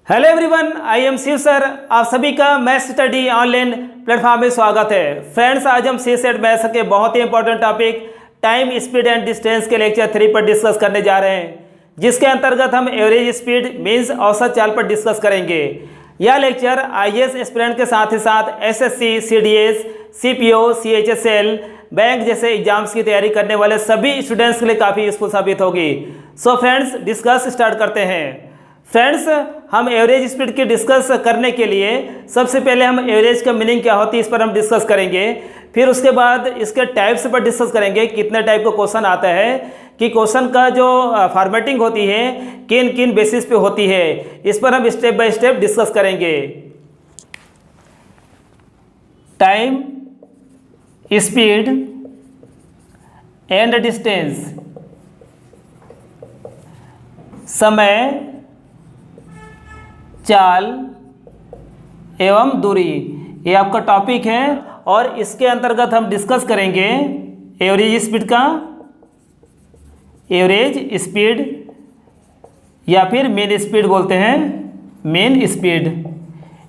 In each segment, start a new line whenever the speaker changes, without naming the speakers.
Hello everyone, I am Shiv sir. आप सभी का मैथ्स स्टडी ऑनलाइन प्लेटफॉर्म में स्वागत है। फ्रेंड्स, आज हम सी सेट मैथ्स के बहुत ही important topic time, speed and distance के लेक्चर 3 पर डिस्कस करने जा रहे हैं, जिसके अंतर्गत हम एवरेज स्पीड मीन्स औसत चाल पर डिस्कस करेंगे। यह लेक्चर आईएएस एस्पिरेंट के साथ ही साथ SSC, CDS, CPO, CHSL, bank जैसे एग्जाम्स की तैयारी करने वाले सभी स्टूडेंट्स के लिए काफ़ी यूजफुल साबित होगी। सो फ्रेंड्स, डिस्कस स्टार्ट करते हैं। फ्रेंड्स, हम एवरेज स्पीड की डिस्कस करने के लिए सबसे पहले हम एवरेज का मीनिंग क्या होती है इस पर हम डिस्कस करेंगे। फिर उसके बाद इसके टाइप्स पर डिस्कस करेंगे, कितने टाइप का क्वेश्चन आता है, कि क्वेश्चन का जो फॉर्मेटिंग होती है किन किन बेसिस पे होती है, इस पर हम स्टेप बाय स्टेप डिस्कस करेंगे। टाइम, स्पीड एंड डिस्टेंस, समय, चाल एवं दूरी, ये आपका टॉपिक है और इसके अंतर्गत हम डिस्कस करेंगे एवरेज स्पीड का, एवरेज स्पीड या फिर मेन स्पीड बोलते हैं, मेन स्पीड।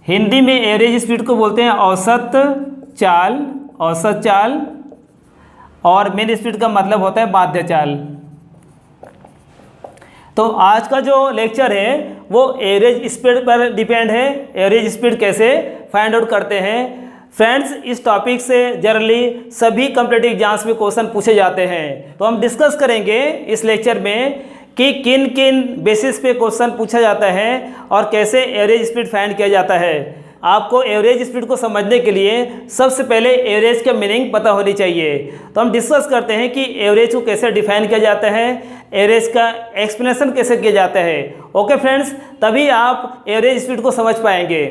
हिंदी में एवरेज स्पीड को बोलते हैं औसत चाल, औसत चाल, और मेन स्पीड का मतलब होता है बाध्य चाल। तो आज का जो लेक्चर है वो एवरेज स्पीड पर डिपेंड है। एवरेज स्पीड कैसे फाइंड आउट करते हैं। फ्रेंड्स, इस टॉपिक से जनरली सभी कॉम्पिटिटिव एग्जाम्स में क्वेश्चन पूछे जाते हैं, तो हम डिस्कस करेंगे इस लेक्चर में कि किन किन बेसिस पे क्वेश्चन पूछा जाता है और कैसे एवरेज स्पीड फाइंड किया जाता है। आपको एवरेज स्पीड को समझने के लिए सबसे पहले एवरेज का मीनिंग पता होनी चाहिए। तो हम डिस्कस करते हैं कि एवरेज को कैसे डिफाइन किया जाता है, एवरेज का एक्सप्लेनेशन कैसे किया जाता है। ओके फ्रेंड्स, तभी आप एवरेज स्पीड को समझ पाएंगे।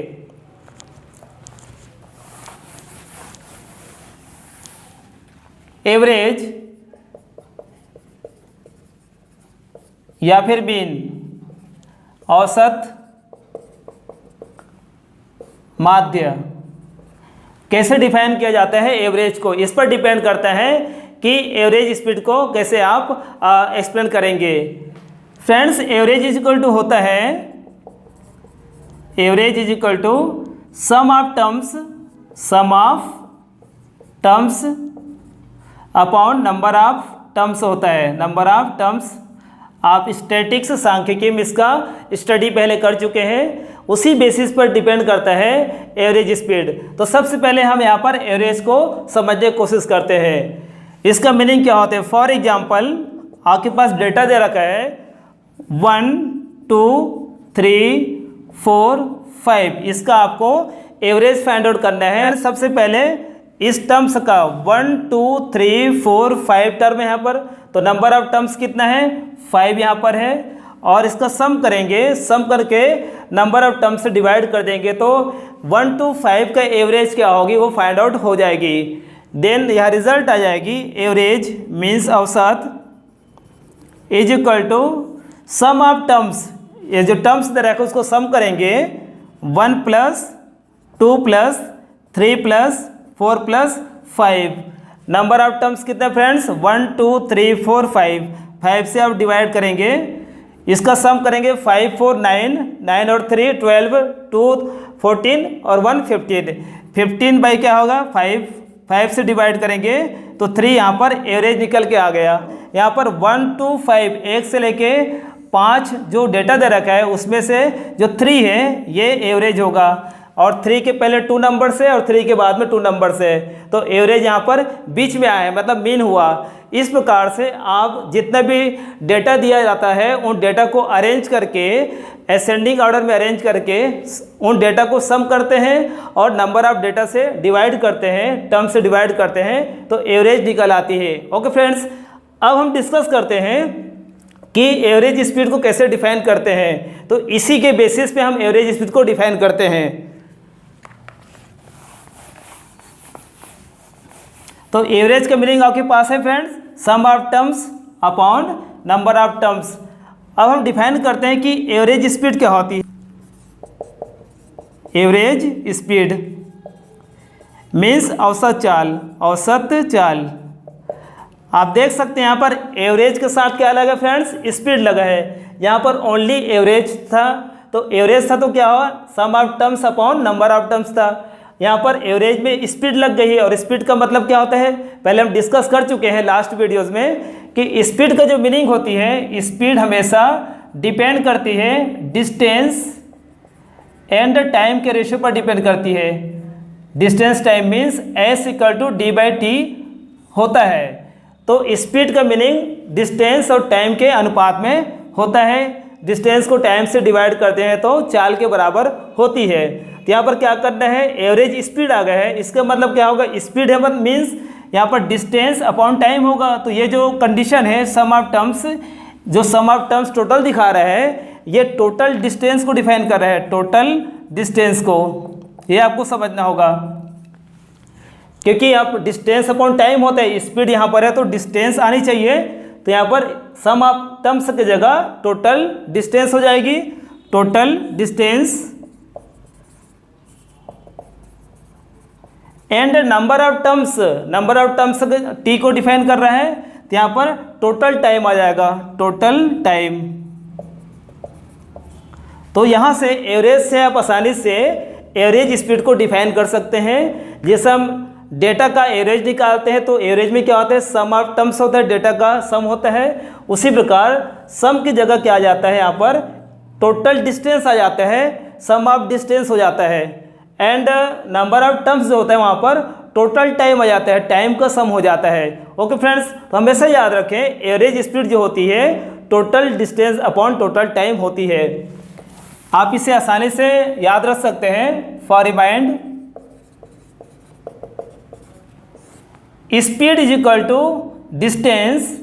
एवरेज या फिर मीन, औसत, माध्य, कैसे डिफाइन किया जाता है एवरेज को, इस पर डिपेंड करता है कि एवरेज स्पीड को कैसे आप एक्सप्लेन करेंगे। Friends, average is equal to होता है, average is equal to sum of terms upon number of terms होता है, नंबर ऑफ टर्म्स। आप स्टैटिक्स, सांख्यिकी में इसका स्टडी पहले कर चुके हैं, उसी बेसिस पर डिपेंड करता है एवरेज स्पीड। तो सबसे पहले हम यहाँ पर एवरेज को समझने की कोशिश करते हैं। इसका मीनिंग क्या होता है। फॉर एग्जांपल, आपके पास डेटा दे रखा है 1 2 3 4 5, इसका आपको एवरेज फाइंड आउट करना है। सबसे पहले इस टर्म्स का 1 2 3 4 5 टर्म है यहाँ पर, तो नंबर ऑफ टर्म्स कितना है, 5 यहाँ पर है, और इसका सम करेंगे, सम करके नंबर ऑफ टर्म्स से डिवाइड कर देंगे, तो 1 to 5 का एवरेज क्या होगी वो फाइंड आउट हो जाएगी। देन यह रिजल्ट आ जाएगी, एवरेज मीन्स औसत is equal to sum of terms, ये जो टर्म्स दे रखा है उसको सम करेंगे, 1 + 2 + 3 + 4 + 5। नंबर ऑफ टर्म्स कितना फ्रेंड्स, 1 2 3 4 5, 5 से आप डिवाइड करेंगे, इसका सम करेंगे, 5 4 9, 9 और 3 12, 2 14 और 1 15, 15 बाई क्या होगा 5, 5 से डिवाइड करेंगे तो 3 यहाँ पर एवरेज निकल के आ गया। यहाँ पर 1 to 5, 1 से लेके 5 जो डेटा दे रखा है उसमें से जो 3 है ये एवरेज होगा, और 3 के पहले 2 नंबर से और 3 के बाद में 2 नंबर से, तो एवरेज यहाँ पर बीच में आया है, मतलब मीन हुआ। इस प्रकार से आप जितना भी डेटा दिया जाता है उन डेटा को अरेंज करके, असेंडिंग ऑर्डर में अरेंज करके उन डेटा को सम करते हैं और नंबर ऑफ डेटा से डिवाइड करते हैं, टर्म से डिवाइड करते हैं, तो एवरेज निकल आती है। ओके फ्रेंड्स, अब हम डिस्कस करते हैं कि एवरेज स्पीड को कैसे डिफाइन करते हैं। तो इसी के बेसिस पे हम एवरेज स्पीड को डिफाइन करते हैं। तो एवरेज का मीनिंग आपके पास है friends, sum of terms upon number of terms. अब हम डिफाइन करते हैं कि एवरेज स्पीड क्या होती है। एवरेज स्पीड मीन्स औसत चाल, औसत चाल। आप देख सकते हैं यहाँ पर एवरेज के साथ क्या लगा फ्रेंड्स, स्पीड लगा है। यहाँ पर ओनली एवरेज था, तो एवरेज था तो क्या हुआ, sum of terms upon number of terms था। यहाँ पर एवरेज में स्पीड लग गई है, और स्पीड का मतलब क्या होता है, पहले हम डिस्कस कर चुके हैं लास्ट वीडियोज़ में कि स्पीड का जो मीनिंग होती है, स्पीड हमेशा डिपेंड करती है डिस्टेंस एंड टाइम के रेशियो पर डिपेंड करती है। Distance time means S equals to D by T होता है। तो स्पीड का मीनिंग डिस्टेंस और टाइम के अनुपात में होता है। डिस्टेंस को टाइम से डिवाइड करते हैं तो चाल के बराबर होती है। तो यहाँ पर क्या करना है, एवरेज स्पीड आ गया है, इसका मतलब क्या होगा, स्पीड है मीन्स यहाँ पर डिस्टेंस अपॉन टाइम होगा। तो ये जो कंडीशन है सम ऑफ टर्म्स, जो सम ऑफ टर्म्स टोटल दिखा रहा है, ये टोटल डिस्टेंस को डिफाइन कर रहा है, टोटल डिस्टेंस को, ये आपको समझना होगा। क्योंकि आप डिस्टेंस अपॉन टाइम होता है, स्पीड यहाँ पर है तो डिस्टेंस आनी चाहिए, तो यहाँ पर सम ऑफ टर्म्स की जगह टोटल डिस्टेंस हो जाएगी, total distance and number of terms T को डिफाइन कर रहा है, तो यहाँ पर टोटल टाइम आ जाएगा, टोटल टाइम। तो यहाँ से एवरेज से आप आसानी से एवरेज स्पीड को डिफाइन कर सकते हैं। जैसे हम डेटा का एवरेज निकालते हैं तो एवरेज में क्या होता है, सम ऑफ टर्म्स होता है, डेटा का सम होता है। उसी प्रकार सम की जगह क्या आ जाता है, यहाँ पर टोटल डिस्टेंस आ जाता है, सम ऑफ डिस्टेंस हो जाता है। एंड नंबर ऑफ टर्म्स जो होता है वहाँ पर टोटल टाइम आ जाता है, टाइम का सम हो जाता है। ओके फ्रेंड्स, तो हमेशा याद रखें एवरेज स्पीड जो होती है total distance upon total time होती है। आप इसे आसानी से याद रख सकते हैं। For remind, speed is equal to distance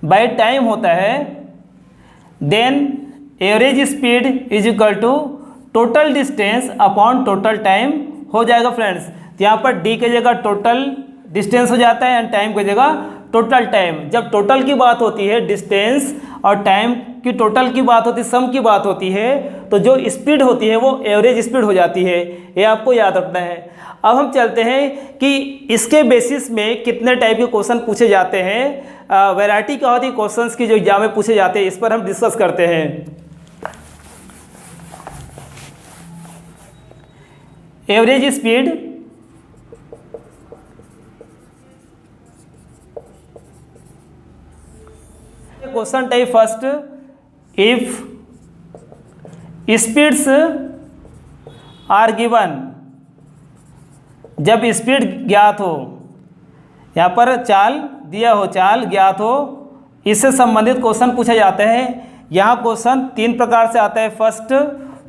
by time होता है, then average speed is equal to total distance upon total time हो जाएगा फ्रेंड्स। तो यहाँ पर डी की जगह टोटल डिस्टेंस हो जाता है एंड टाइम की जगह टोटल टाइम। जब टोटल की बात होती है, डिस्टेंस और टाइम की टोटल की बात होती है, सम की बात होती है, तो जो स्पीड होती है वो एवरेज स्पीड हो जाती है। ये आपको याद रखना है। अब हम चलते हैं कि इसके बेसिस में कितने टाइप के क्वेश्चन पूछे जाते हैं, वैरायटी क्या होती है क्वेश्चंस की जो एग्जाम में पूछे जाते हैं, इस पर हम डिस्कस करते हैं। Average speed, question type first, if speeds are given, जब स्पीड ज्ञात हो, यहाँ पर चाल दिया हो, चाल ज्ञात हो, इससे संबंधित क्वेश्चन पूछा जाता है। यहाँ क्वेश्चन तीन प्रकार से आता है। First,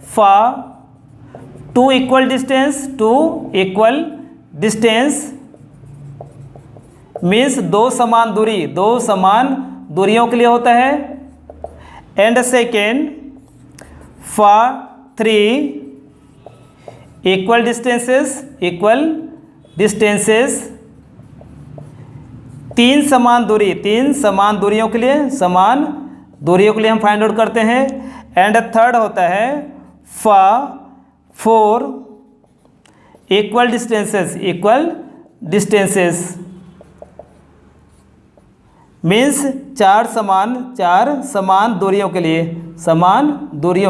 for two equal distance means दो समान दूरियों के लिए होता है। And second, for three equal distances, तीन समान दूरियों के लिए हम फाइंड आउट करते हैं। एंड थर्ड होता है फोर इक्वल डिस्टेंसेस मीन्स चार समान दूरियों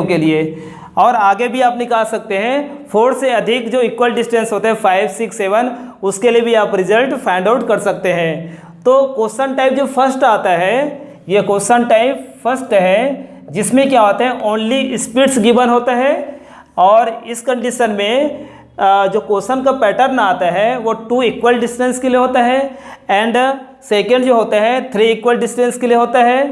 के लिए। और आगे भी आप निकाल सकते हैं, 4 से अधिक जो इक्वल डिस्टेंस होते हैं 5, 6, 7, उसके लिए भी आप रिजल्ट फाइंड आउट कर सकते हैं। तो क्वेश्चन टाइप जो फर्स्ट आता है, ये क्वेश्चन टाइप फर्स्ट है, जिसमें क्या होता है, ओनली स्पीड्स गिवन होता है। और इस कंडीशन में जो क्वेश्चन का पैटर्न आता है वो 2 इक्वल डिस्टेंस के लिए होता है, एंड सेकेंड जो होता है 3 इक्वल डिस्टेंस के लिए होता है,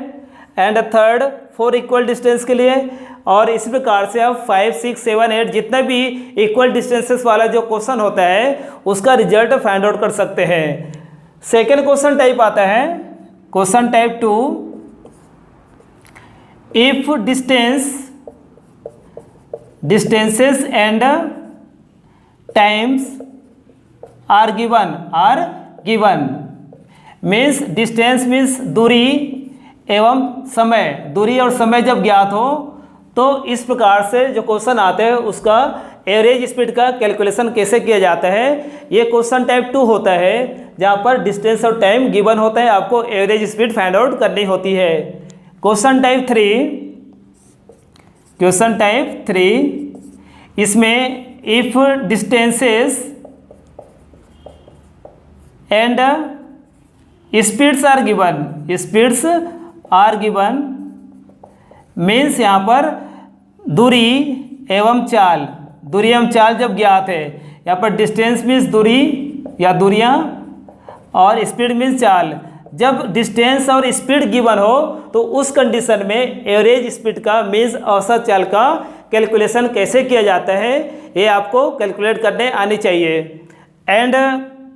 एंड थर्ड 4 इक्वल डिस्टेंस के लिए। और इस प्रकार से आप 5, 6, 7, 8 जितना भी इक्वल डिस्टेंसेस वाला जो क्वेश्चन होता है उसका रिजल्ट फाइंड आउट कर सकते हैं। सेकेंड क्वेश्चन टाइप आता है, question type 2, if distances and times are given means distance means दूरी एवं समय, दूरी और समय जब ज्ञात हो तो इस प्रकार से जो क्वेश्चन आते हैं उसका एवरेज स्पीड का कैलकुलेशन कैसे किया जाता है। ये क्वेश्चन टाइप 2 होता है, जहाँ पर डिस्टेंस और टाइम गिवन होता है, आपको एवरेज स्पीड फाइंड आउट करनी होती है। क्वेश्चन टाइप 3, क्वेश्चन टाइप 3, इसमें if distances and speeds are given, means यहाँ पर दूरी एवं चाल जब ज्ञात है, यहाँ पर डिस्टेंस मीन्स दूरी या दूरियाँ और स्पीड मीन्स चाल। जब डिस्टेंस और स्पीड गिवन हो तो उस कंडीशन में एवरेज स्पीड का मीन्स औसत चाल का कैलकुलेशन कैसे किया जाता है, ये आपको कैलकुलेट करने आनी चाहिए। एंड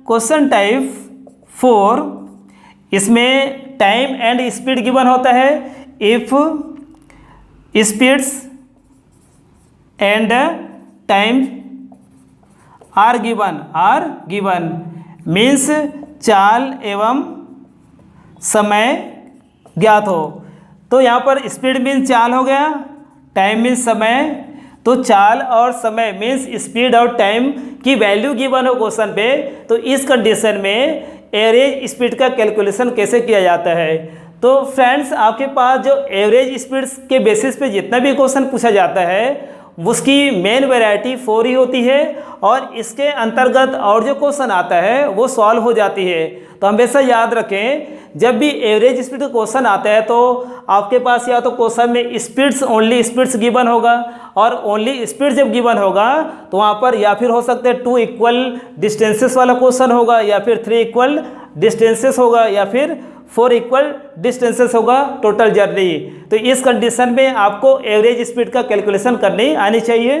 क्वेश्चन टाइप 4, इसमें टाइम एंड स्पीड गिवन होता है। If speeds and time are given means चाल एवं समय ज्ञात हो। तो यहाँ पर स्पीड मीन्स चाल हो गया, टाइम मीन्स समय। तो चाल और समय मीन्स स्पीड और टाइम की वैल्यू गिवन हो क्वेश्चन पे, तो इस कंडीशन में एवरेज स्पीड का कैलकुलेशन कैसे किया जाता है। तो फ्रेंड्स, आपके पास जो एवरेज स्पीड के बेसिस पे जितना भी क्वेश्चन पूछा जाता है उसकी मेन वैरायटी 4 ही होती है, और इसके अंतर्गत और जो क्वेश्चन आता है वो सॉल्व हो जाती है। तो हमेशा याद रखें, जब भी एवरेज स्पीड का क्वेश्चन आता है तो आपके पास या तो क्वेश्चन में स्पीड्स ओनली स्पीड्स गिवन होगा, और ओनली स्पीड जब गिवन होगा तो वहाँ पर या फिर हो सकते हैं 2 इक्वल डिस्टेंसेस वाला क्वेश्चन होगा, या फिर 3 इक्वल डिस्टेंसेस होगा, या फिर 4 इक्वल डिस्टेंसेस होगा टोटल जर्नी। तो इस कंडीशन में आपको एवरेज स्पीड का कैलकुलेशन करनी आनी चाहिए।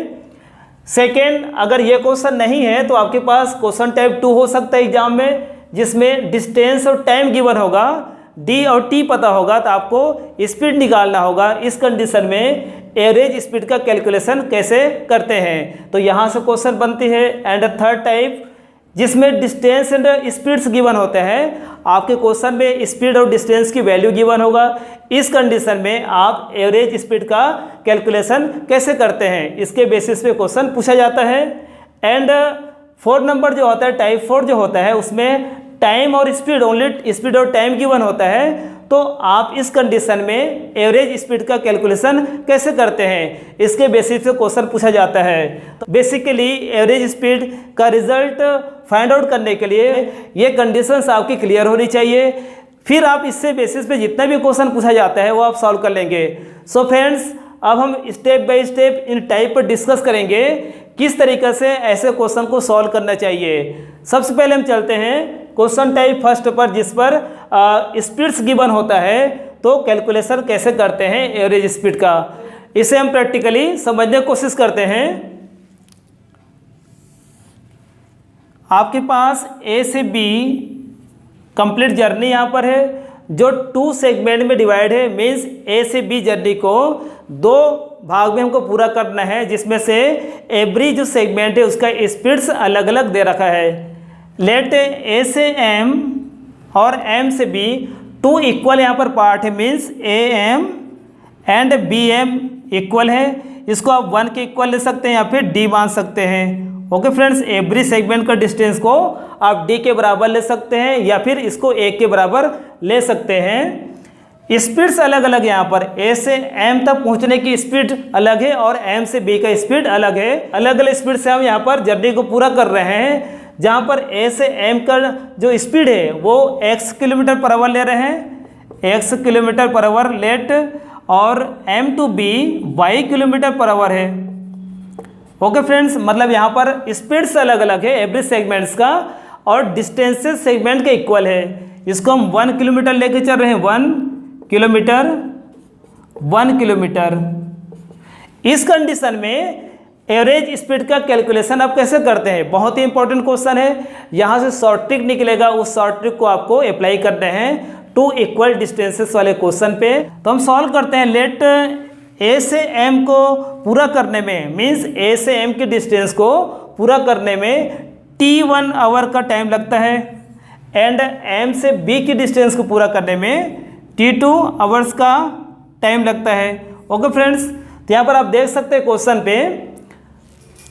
सेकेंड, अगर ये क्वेश्चन नहीं है तो आपके पास क्वेश्चन टाइप 2 हो सकता है एग्जाम में, जिसमें डिस्टेंस और टाइम गिवन होगा, डी और टी पता होगा, तो आपको स्पीड निकालना होगा। इस कंडीशन में एवरेज स्पीड का कैलकुलेशन कैसे करते हैं, तो यहाँ से क्वेश्चन बनती है। एंड थर्ड टाइप, जिसमें डिस्टेंस एंड स्पीड्स गिवन होते हैं, आपके क्वेश्चन में स्पीड और डिस्टेंस की वैल्यू गिवन होगा। इस कंडीशन में आप एवरेज स्पीड का कैलकुलेशन कैसे करते हैं, इसके बेसिस पे क्वेश्चन पूछा जाता है। एंड 4 नंबर जो होता है, टाइप 4 जो होता है, उसमें टाइम और स्पीड, ओनली स्पीड और टाइम गिवन होता है। तो आप इस कंडीशन में एवरेज स्पीड का कैलकुलेशन कैसे करते हैं, इसके बेसिस पे क्वेश्चन पूछा जाता है। तो बेसिकली एवरेज स्पीड का रिजल्ट फाइंड आउट करने के लिए ये कंडीशंस आपकी क्लियर होनी चाहिए, फिर आप इससे बेसिस पे जितना भी क्वेश्चन पूछा जाता है वो आप सॉल्व कर लेंगे। सो फ्रेंड्स, अब हम step by step in type पर डिस्कस करेंगे किस तरीके से ऐसे क्वेश्चन को सॉल्व करना चाहिए। सबसे पहले हम चलते हैं क्वेश्चन टाइप फर्स्ट पर, जिस पर स्पीड्स गिवन होता है, तो कैलकुलेशन कैसे करते हैं एवरेज स्पीड का, इसे हम प्रैक्टिकली समझने की कोशिश करते हैं। आपके पास ए से बी कंप्लीट जर्नी यहाँ पर है, जो 2 सेगमेंट में डिवाइड है। मीन्स ए से बी जर्नी को 2 भाग में हमको पूरा करना है, जिसमें से एवरी जो सेगमेंट है उसका स्पीड्स अलग अलग दे रखा है। लेट ए से एम और एम से बी 2 इक्वल यहाँ पर पार्ट है। Means A M and B M equal है, इसको आप 1 के इक्वल ले सकते हैं या फिर डी मान सकते हैं। ओके फ्रेंड्स, एवरी सेगमेंट का डिस्टेंस को आप डी के बराबर ले सकते हैं या फिर इसको 1 के बराबर ले सकते हैं। स्पीड्स अलग अलग यहाँ पर, ए से एम तक पहुँचने की स्पीड अलग है और एम से बी का स्पीड अलग है। अलग अलग स्पीड से हम यहाँ पर जर्नी को पूरा कर रहे हैं, जहाँ पर ए से एम का जो स्पीड है वो x किलोमीटर पर आवर ले रहे हैं, x kilometre per hour let, और M two be y kilometre per hour है। ओके फ्रेंड्स, मतलब यहाँ पर स्पीड्स अलग अलग है एवरी सेगमेंट्स का, और डिस्टेंसेस सेगमेंट के इक्वल है। इसको हम 1 किलोमीटर लेके चल रहे हैं, 1 किलोमीटर। इस कंडीशन में एवरेज स्पीड का कैलकुलेशन आप कैसे करते हैं, बहुत ही इंपॉर्टेंट क्वेश्चन है। यहाँ से शॉर्ट ट्रिक निकलेगा, उस शॉर्ट ट्रिक को आपको अप्लाई करते हैं 2 इक्वल डिस्टेंसेस वाले क्वेश्चन पे। तो हम सॉल्व करते हैं। लेट ए से एम को पूरा करने में, मीन्स ए से एम के डिस्टेंस को पूरा करने में T1 आवर का टाइम लगता है, एंड एम से बी की डिस्टेंस को पूरा करने में T2 आवर्स का टाइम लगता है। ओके फ्रेंड्स, तो यहाँ पर आप देख सकते हैं क्वेश्चन पे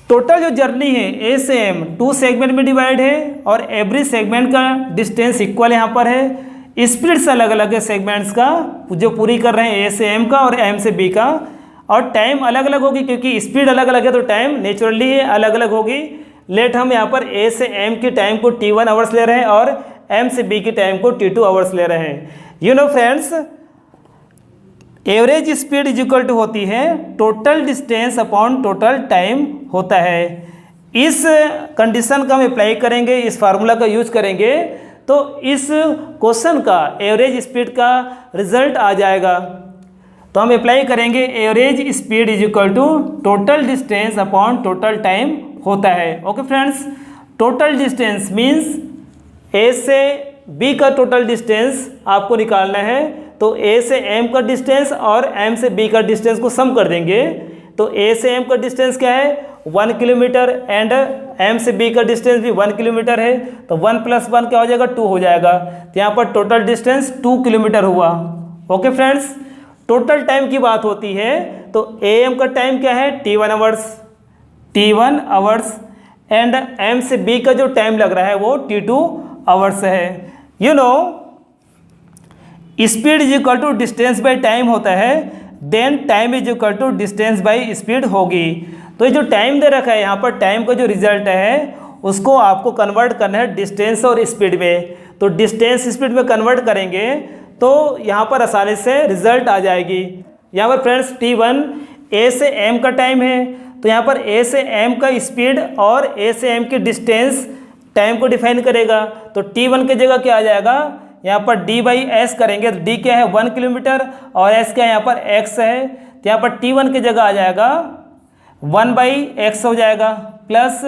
टोटल जो जर्नी है ए से एम 2 सेगमेंट में डिवाइड है, और एवरी सेगमेंट का डिस्टेंस इक्वल यहाँ पर है। स्पीड्स अलग अलग है सेगमेंट्स का, जो पूरी कर रहे हैं ए से एम का और एम से बी का। और टाइम अलग अलग होगी, क्योंकि स्पीड अलग अलग है तो टाइम नेचुरली ही अलग अलग होगी। लेट हम यहाँ पर ए से एम की टाइम को t1 आवर्स ले रहे हैं और एम से बी की टाइम को t2 आवर्स ले रहे हैं। You know friends, average speed is equal to होती है total distance upon total time होता है। इस कंडीशन का हम अप्लाई करेंगे, इस फार्मूला का यूज करेंगे तो इस क्वेश्चन का एवरेज स्पीड का रिजल्ट आ जाएगा। तो हम अप्लाई करेंगे average speed is equal to total distance upon total time होता है। Okay friends, total distance means A से बी का टोटल डिस्टेंस आपको निकालना है, तो ए से एम का डिस्टेंस और एम से बी का डिस्टेंस को सम कर देंगे। तो ए से एम का डिस्टेंस क्या है 1 किलोमीटर एंड एम से बी का डिस्टेंस भी 1 किलोमीटर है, तो 1 + 1 क्या हो जाएगा 2 हो जाएगा। तो यहाँ पर टोटल डिस्टेंस 2 किलोमीटर हुआ। ओके फ्रेंड्स, टोटल टाइम की बात होती है तो ए एम का टाइम क्या है t1 आवर्स एंड एम से बी का जो टाइम लग रहा है वो t2 आवर्स है। You know, speed is equal to distance by time होता है, then time is equal to distance by speed होगी। तो ये जो टाइम दे रखा है यहाँ पर टाइम का जो रिजल्ट है उसको आपको कन्वर्ट करना है डिस्टेंस और स्पीड में। तो डिस्टेंस स्पीड में कन्वर्ट करेंगे तो यहाँ पर आसानी से रिजल्ट आ जाएगी। यहाँ पर फ्रेंड्स t1 ए से एम का टाइम है, तो यहाँ पर ए से एम का स्पीड और ए से एम की डिस्टेंस टाइम को डिफाइन करेगा। तो t1 की जगह क्या आ जाएगा, यहाँ पर d/s करेंगे तो d क्या है 1 किलोमीटर और s क्या है यहाँ पर x है, तो यहाँ पर t1 की जगह आ जाएगा 1/x हो जाएगा, प्लस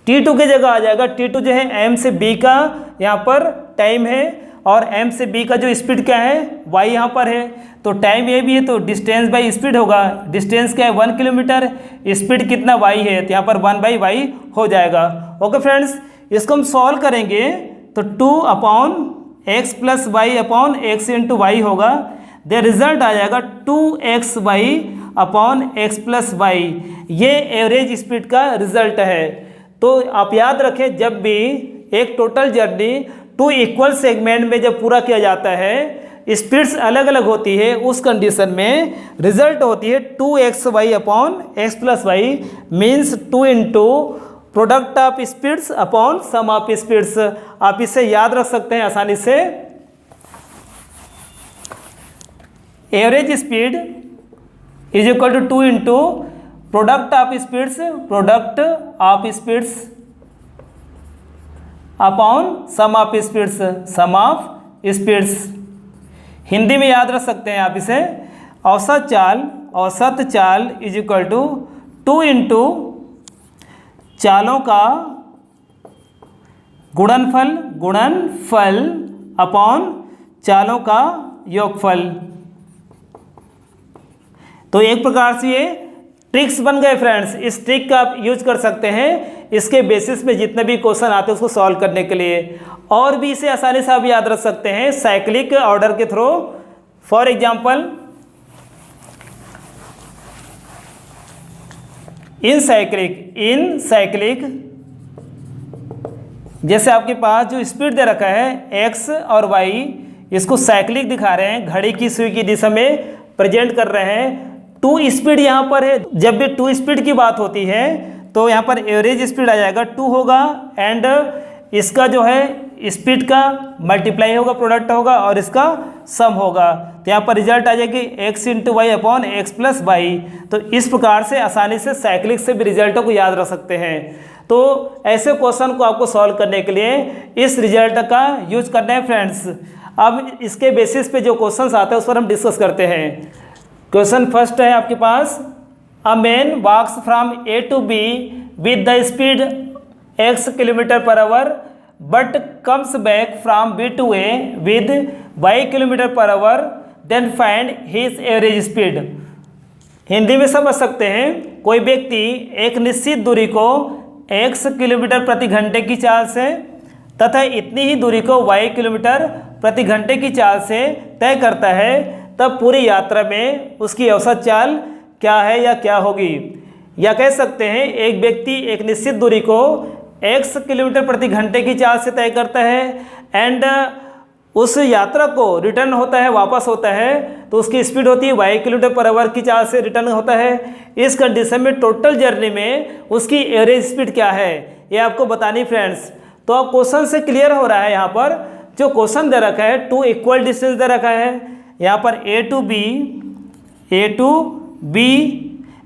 t2 की जगह आ जाएगा, t2 जो है m से b का यहाँ पर टाइम है और m से b का जो स्पीड क्या है y यहाँ पर है, तो टाइम ये भी है तो डिस्टेंस बाई स्पीड होगा। डिस्टेंस क्या है 1 किलोमीटर, स्पीड कितना y है, तो यहाँ पर 1/y हो जाएगा। ओके फ्रेंड्स, इसको हम सॉल्व करेंगे तो 2/x + y/x × y होगा। दे रिजल्ट आ जाएगा 2xy/x + y। ये एवरेज स्पीड का रिजल्ट है। तो आप याद रखें, जब भी एक टोटल जर्नी 2 इक्वल सेगमेंट में जब पूरा किया जाता है, स्पीड्स अलग अलग होती है, उस कंडीशन में रिजल्ट होती है 2xy/x + y means 2 × product of speeds upon sum of speeds. आप इसे याद रख सकते हैं आसानी से। Average speed is equal to 2 × product of speeds upon sum of speeds. Hindi में याद रख सकते हैं आप इसे। औसत चाल इज इक्वल टू 2 × चालों का गुणनफल अपॉन चालों का योगफल। तो एक प्रकार से ये ट्रिक्स बन गए फ्रेंड्स। इस ट्रिक का आप यूज कर सकते हैं इसके बेसिस पे जितने भी क्वेश्चन आते हैं उसको सॉल्व करने के लिए। और भी इसे आसानी से आप याद रख सकते हैं साइक्लिक ऑर्डर के through. For example, in cyclic जैसे आपके पास जो स्पीड दे रखा है x और y, इसको साइक्लिक दिखा रहे हैं, घड़ी की सुई की दिशा में प्रेजेंट कर रहे हैं। 2 स्पीड यहाँ पर है, जब भी 2 स्पीड की बात होती है तो यहाँ पर एवरेज स्पीड आ जाएगा 2 होगा एंड इसका जो है स्पीड का मल्टीप्लाई होगा, प्रोडक्ट होगा और इसका सम होगा। तो यहाँ पर रिजल्ट आ जाएगी x × y/x + y। तो इस प्रकार से आसानी से साइक्लिक से भी रिजल्टों को याद रख सकते हैं। तो ऐसे क्वेश्चन को आपको सॉल्व करने के लिए इस रिजल्ट का यूज करना है फ्रेंड्स। अब इसके बेसिस पे जो क्वेश्चंस आते हैं उस पर हम डिस्कस करते हैं। क्वेश्चन फर्स्ट है आपके पास, a man walks from A to B with the speed x km/h but comes back from B to A with y km/h, then find his average speed. Hindi में समझ सकते हैं, कोई व्यक्ति एक निश्चित दूरी को x किलोमीटर प्रति घंटे की चाल से तथा इतनी ही दूरी को y किलोमीटर प्रति घंटे की चाल से तय करता है, तब पूरी यात्रा में उसकी औसत चाल क्या है या क्या होगी। या कह सकते हैं एक व्यक्ति एक निश्चित दूरी को x किलोमीटर प्रति घंटे की चाल से तय करता है एंड उस यात्रा को रिटर्न होता है, वापस होता है, तो उसकी स्पीड होती है y km/h की चाल से रिटर्न होता है। इस कंडीशन में टोटल जर्नी में उसकी एवरेज स्पीड क्या है ये आपको बतानी फ्रेंड्स। तो अब क्वेश्चन से क्लियर हो रहा है, यहाँ पर जो क्वेश्चन दे रखा है 2 इक्वल डिस्टेंस दे रखा है, यहाँ पर A to B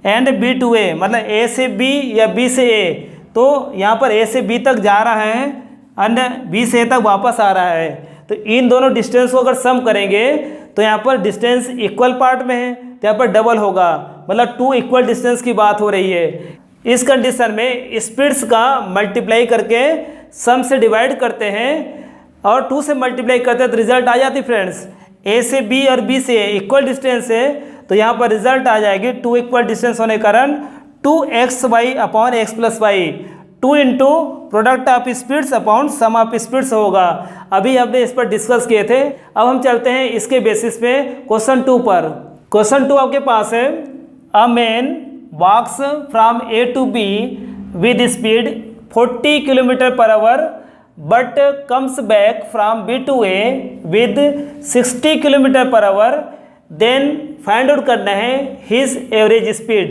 and B to A, मतलब A से B या B से A। तो यहाँ पर A से B तक जा रहा है एंड B से A तक वापस आ रहा है। तो इन दोनों डिस्टेंस को अगर सम करेंगे तो यहाँ पर डिस्टेंस इक्वल पार्ट में है, तो यहाँ पर डबल होगा, मतलब 2 इक्वल डिस्टेंस की बात हो रही है। इस कंडीशन में स्पीड्स का मल्टीप्लाई करके सम से डिवाइड करते हैं और 2 से मल्टीप्लाई करते हैं तो रिजल्ट आ जाती फ्रेंड्स। A से B और B से A इक्वल डिस्टेंस है, तो यहाँ पर रिजल्ट आ जाएगी 2 इक्वल डिस्टेंस होने के कारण 2xy/x+y, 2 into product of speeds upon sum of speeds होगा। अभी हमने इस पर डिस्कस किए थे। अब हम चलते हैं इसके बेसिस पे क्वेश्चन 2 पर। क्वेश्चन 2 आपके पास है, a man walks from A to B with speed 40 km/h but comes back from B to A with 60 km/h, then find out करना है हिज एवरेज स्पीड।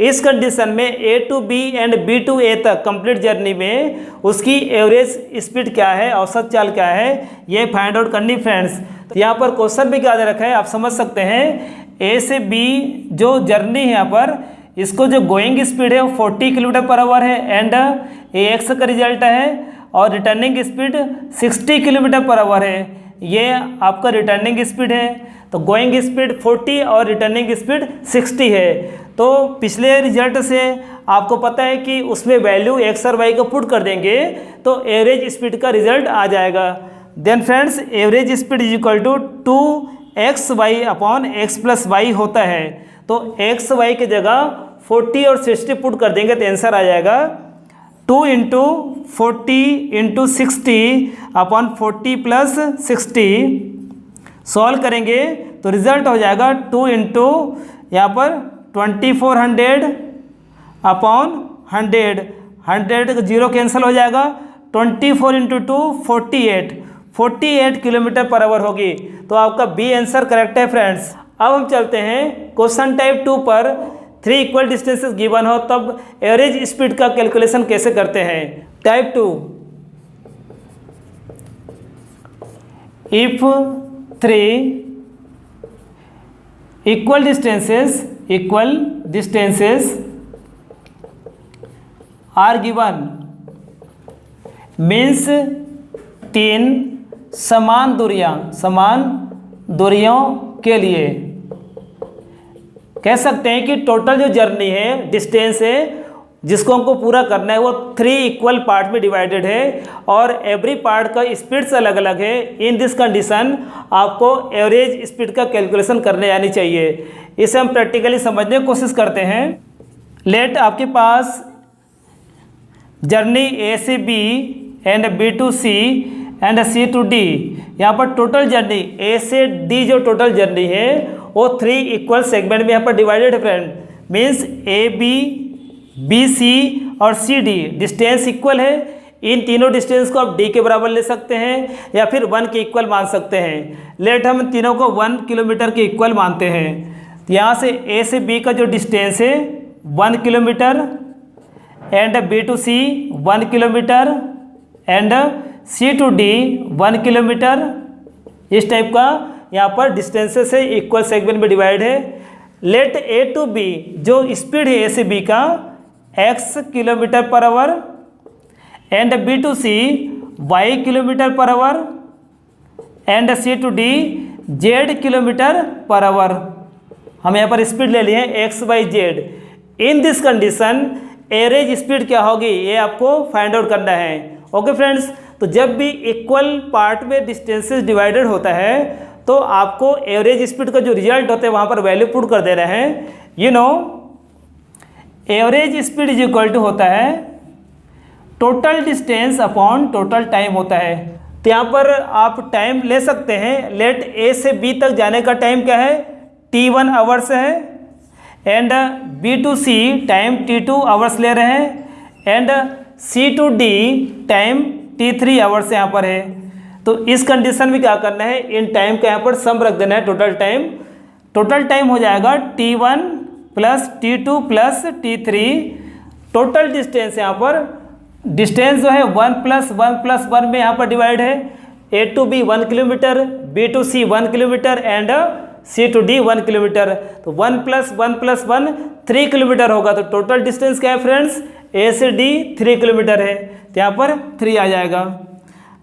इस कंडीशन में A to B and B to A तक complete journey में उसकी average speed क्या है, औसत चाल क्या है, ये फाइंड आउट करनी फ्रेंड्स। तो यहाँ पर क्वेश्चन भी क्या दे रखा है आप समझ सकते हैं। A से B जो जर्नी है यहाँ पर, इसको जो गोइंग स्पीड है वो 40 km/h है एंड AX का रिजल्ट है, और रिटर्निंग स्पीड 60 km/h है, ये आपका रिटर्निंग स्पीड है। तो गोइंग स्पीड 40 और रिटर्निंग स्पीड 60 है। तो पिछले रिजल्ट से आपको पता है कि उसमें वैल्यू x और y को पुट कर देंगे तो एवरेज स्पीड का रिजल्ट आ जाएगा। Then friends average speed is equal to 2xy/x+y होता है। तो xy की जगह 40 और 60 पुट कर देंगे तो आंसर आ जाएगा 2 × 40 × 60/40 + 60। सॉल्व करेंगे तो रिजल्ट हो जाएगा 2 × यहाँ पर 2400/100, 100 जीरो कैंसिल हो जाएगा, 24 × 2 48 km/h होगी। तो आपका बी आंसर करेक्ट है फ्रेंड्स। अब हम चलते हैं क्वेश्चन टाइप 2 पर। 3 इक्वल डिस्टेंसेस गिवन हो तब एवरेज स्पीड का कैलकुलेशन कैसे करते हैं। Type 2, if 3 equal distances are given, means 3 समान दूरियों के लिए कह सकते हैं कि टोटल जो जर्नी है, डिस्टेंस है जिसको हमको पूरा करना है, वो 3 इक्वल पार्ट में डिवाइडेड है और एवरी पार्ट का स्पीड्स अलग अलग है। इन दिस कंडीशन आपको एवरेज स्पीड का कैलकुलेशन करने आनी चाहिए। इसे हम प्रैक्टिकली समझने की कोशिश करते हैं। लेट आपके पास जर्नी A से B and B to C and C to D, यहाँ पर टोटल जर्नी A से D जो टोटल जर्नी है वो 3 इक्वल सेगमेंट में यहाँ पर डिवाइडेड है फ्रेंड। मीन्स AB, BC और CD डिस्टेंस इक्वल है। इन तीनों डिस्टेंस को आप D के बराबर ले सकते हैं या फिर 1 के इक्वल मान सकते हैं। लेट हम तीनों को 1 किलोमीटर के इक्वल मानते हैं। तो यहाँ से A से B का जो डिस्टेंस है 1 kilometre and B to C 1 kilometre and C to D 1 kilometre, इस टाइप का यहाँ पर डिस्टेंसेस है, इक्वल सेगमेंट में डिवाइड है। लेट A to B जो स्पीड है A से B का x km/h and B to C y km/h and C to D z km/h। हम यहाँ पर स्पीड ले लिए हैं x, y, z। In this condition average speed क्या होगी ये आपको फाइंड आउट करना है। ओके फ्रेंड्स, तो जब भी इक्वल पार्ट में डिस्टेंसेस डिवाइडेड होता है तो आपको एवरेज स्पीड का जो रिजल्ट होता है वहाँ पर वैल्यू पुट कर दे रहे हैं। You know average speed is equal to होता है total distance upon total time होता है। तो यहाँ पर आप टाइम ले सकते हैं। लेट A से B तक जाने का टाइम क्या है, T1 आवर्स है and B to C time T2 hours ले रहे हैं and C to D time T3 hours यहाँ पर है। तो इस कंडीशन में क्या करना है, इन टाइम का यहाँ पर सम रख देना है, टोटल टाइम हो जाएगा T1 plus T2 plus T3। Total distance यहाँ पर डिस्टेंस जो है 1 प्लस 1 प्लस 1 में यहाँ पर डिवाइड है। A to B 1 kilometre, B to C 1 kilometre and C to D 1 kilometre. तो 1 प्लस 1 प्लस 1 3 किलोमीटर होगा। तो टोटल डिस्टेंस क्या है फ्रेंड्स, A से D 3 किलोमीटर है, तो यहाँ पर 3 आ जाएगा।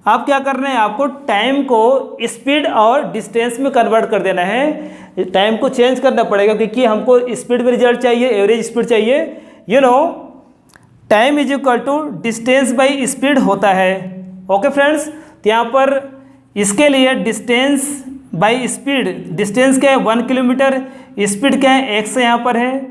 आप क्या करना है, आपको टाइम को स्पीड और डिस्टेंस में कन्वर्ट कर देना है। टाइम को चेंज करना पड़ेगा क्योंकि हमको स्पीड में रिजल्ट चाहिए, एवरेज स्पीड चाहिए। You know time is equal to distance by speed होता है। ओके फ्रेंड्स, तो यहाँ पर इसके लिए डिस्टेंस बाई स्पीड, डिस्टेंस क्या है 1 किलोमीटर, स्पीड क्या है x यहाँ पर है।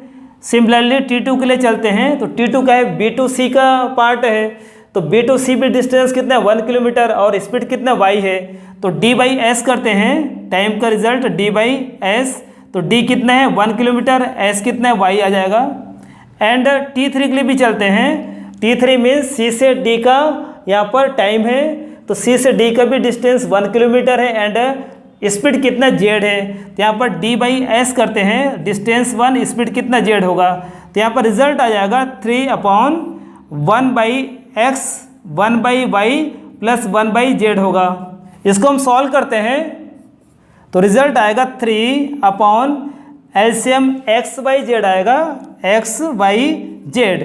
सिमिलरली T2 के लिए चलते हैं, तो T2 का है B टू C का पार्ट है, तो B टू C भी डिस्टेंस कितना है 1 किलोमीटर और स्पीड कितना y है। तो D बाई एस करते हैं, टाइम का रिजल्ट D बाई एस, तो D कितना है 1 किलोमीटर, S कितना है y आ जाएगा। एंड T3 के लिए भी चलते हैं, T3 मीन्स C से D का यहाँ पर टाइम है, तो C से D का भी डिस्टेंस 1 किलोमीटर है एंड स्पीड कितना z है। तो यहाँ पर D बाई एस करते हैं, डिस्टेंस 1 स्पीड कितना z होगा। तो यहाँ पर रिजल्ट आ जाएगा 3/1 by x 1 by y plus 1 by z होगा। इसको हम सॉल्व करते हैं तो रिजल्ट आएगा 3 एलसीएम एक्स बाई जेड आएगा, एक्स बाई जेड।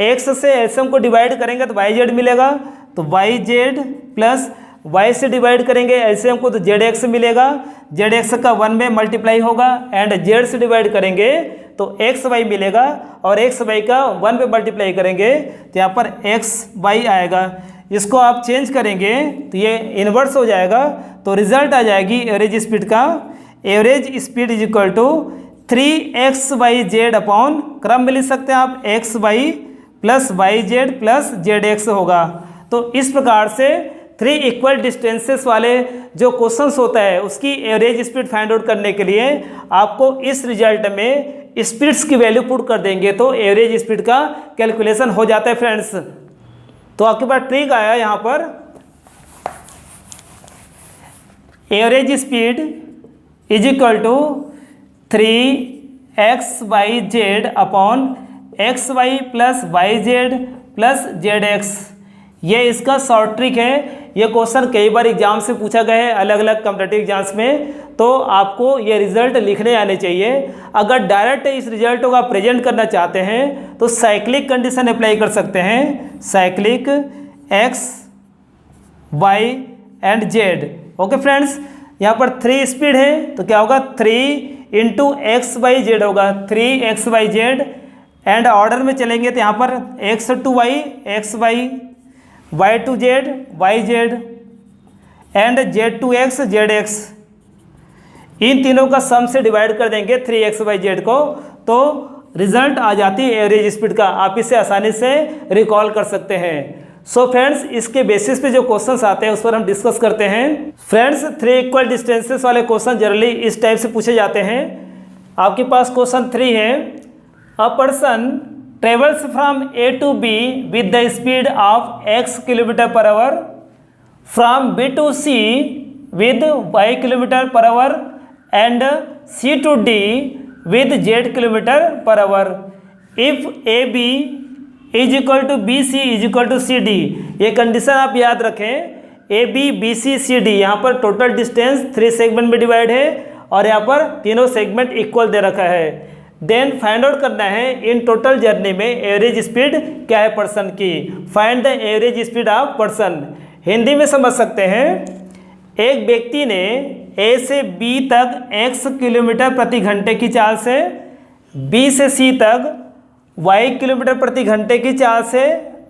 एक्स से एलसीएम को डिवाइड करेंगे तो वाई जेड मिलेगा, तो वाई जेड प्लस वाई से डिवाइड करेंगे एलसीएम को तो जेड एक्स मिलेगा, जेड एक्स का 1 में मल्टीप्लाई होगा एंड जेड से डिवाइड करेंगे तो एक्स वाई मिलेगा और एक्स वाई का 1 पे मल्टीप्लाई करेंगे तो यहाँ पर एक्स वाई आएगा। इसको आप चेंज करेंगे तो ये इन्वर्स हो जाएगा, तो रिजल्ट आ जाएगी एवरेज स्पीड का, average speed is equal to 3xyz upon क्रम में लिख सकते हैं आप xy plus yz plus zx होगा। तो इस प्रकार से 3 इक्वल डिस्टेंसेस वाले जो क्वेश्चंस होता है उसकी एवरेज स्पीड फाइंड आउट करने के लिए आपको इस रिजल्ट में स्पीड्स की वैल्यू पुट कर देंगे तो एवरेज स्पीड का कैलकुलेशन हो जाता है फ्रेंड्स। तो आपके पास ट्रिक आया यहाँ पर, average speed is equal to 3xyz upon xy plus yz plus zx। ये इसका शॉर्ट ट्रिक है। ये क्वेश्चन कई बार एग्जाम से पूछा गया है अलग अलग कॉम्पिटिटिव एग्जाम्स में, तो आपको ये रिजल्ट लिखने आने चाहिए। अगर डायरेक्ट इस रिजल्ट को आप प्रेजेंट करना चाहते हैं तो साइक्लिक कंडीशन अप्लाई कर सकते हैं, cyclic x y and z। Okay friends, यहाँ पर 3 स्पीड है तो क्या होगा 3 इंटू एक्स वाई जेड होगा, 3xyz एंड ऑर्डर में चलेंगे तो यहाँ पर x to y xy, y to z yz and z to x zx। इन तीनों का सम से डिवाइड कर देंगे 3xyz को तो रिजल्ट आ जाती है एवरेज स्पीड का। आप इसे आसानी से रिकॉल कर सकते हैं। सो फ्रेंड्स, इसके बेसिस पे जो क्वेश्चंस आते हैं उस पर हम डिस्कस करते हैं। फ्रेंड्स, 3 इक्वल डिस्टेंसेस वाले क्वेश्चन जनरली इस टाइप से पूछे जाते हैं। आपके पास क्वेश्चन 3 है, a person travels from A to B with the speed of x km/h from B to C with y km/h and C to D with z km/h if AB is equal to BC is equal to CD। ये condition आप याद रखें, AB BC CD, यहाँ पर total distance 3 segment में divide है और यहाँ पर तीनों सेगमेंट इक्वल दे रखा है। देन फाइंड आउट करना है इन टोटल जर्नी में एवरेज स्पीड क्या है पर्सन की। Find the average speed of person. Hindi में समझ सकते हैं, एक व्यक्ति ने ए से बी तक x किलोमीटर प्रति घंटे की चाल से, बी से सी तक y किलोमीटर प्रति घंटे की चाल से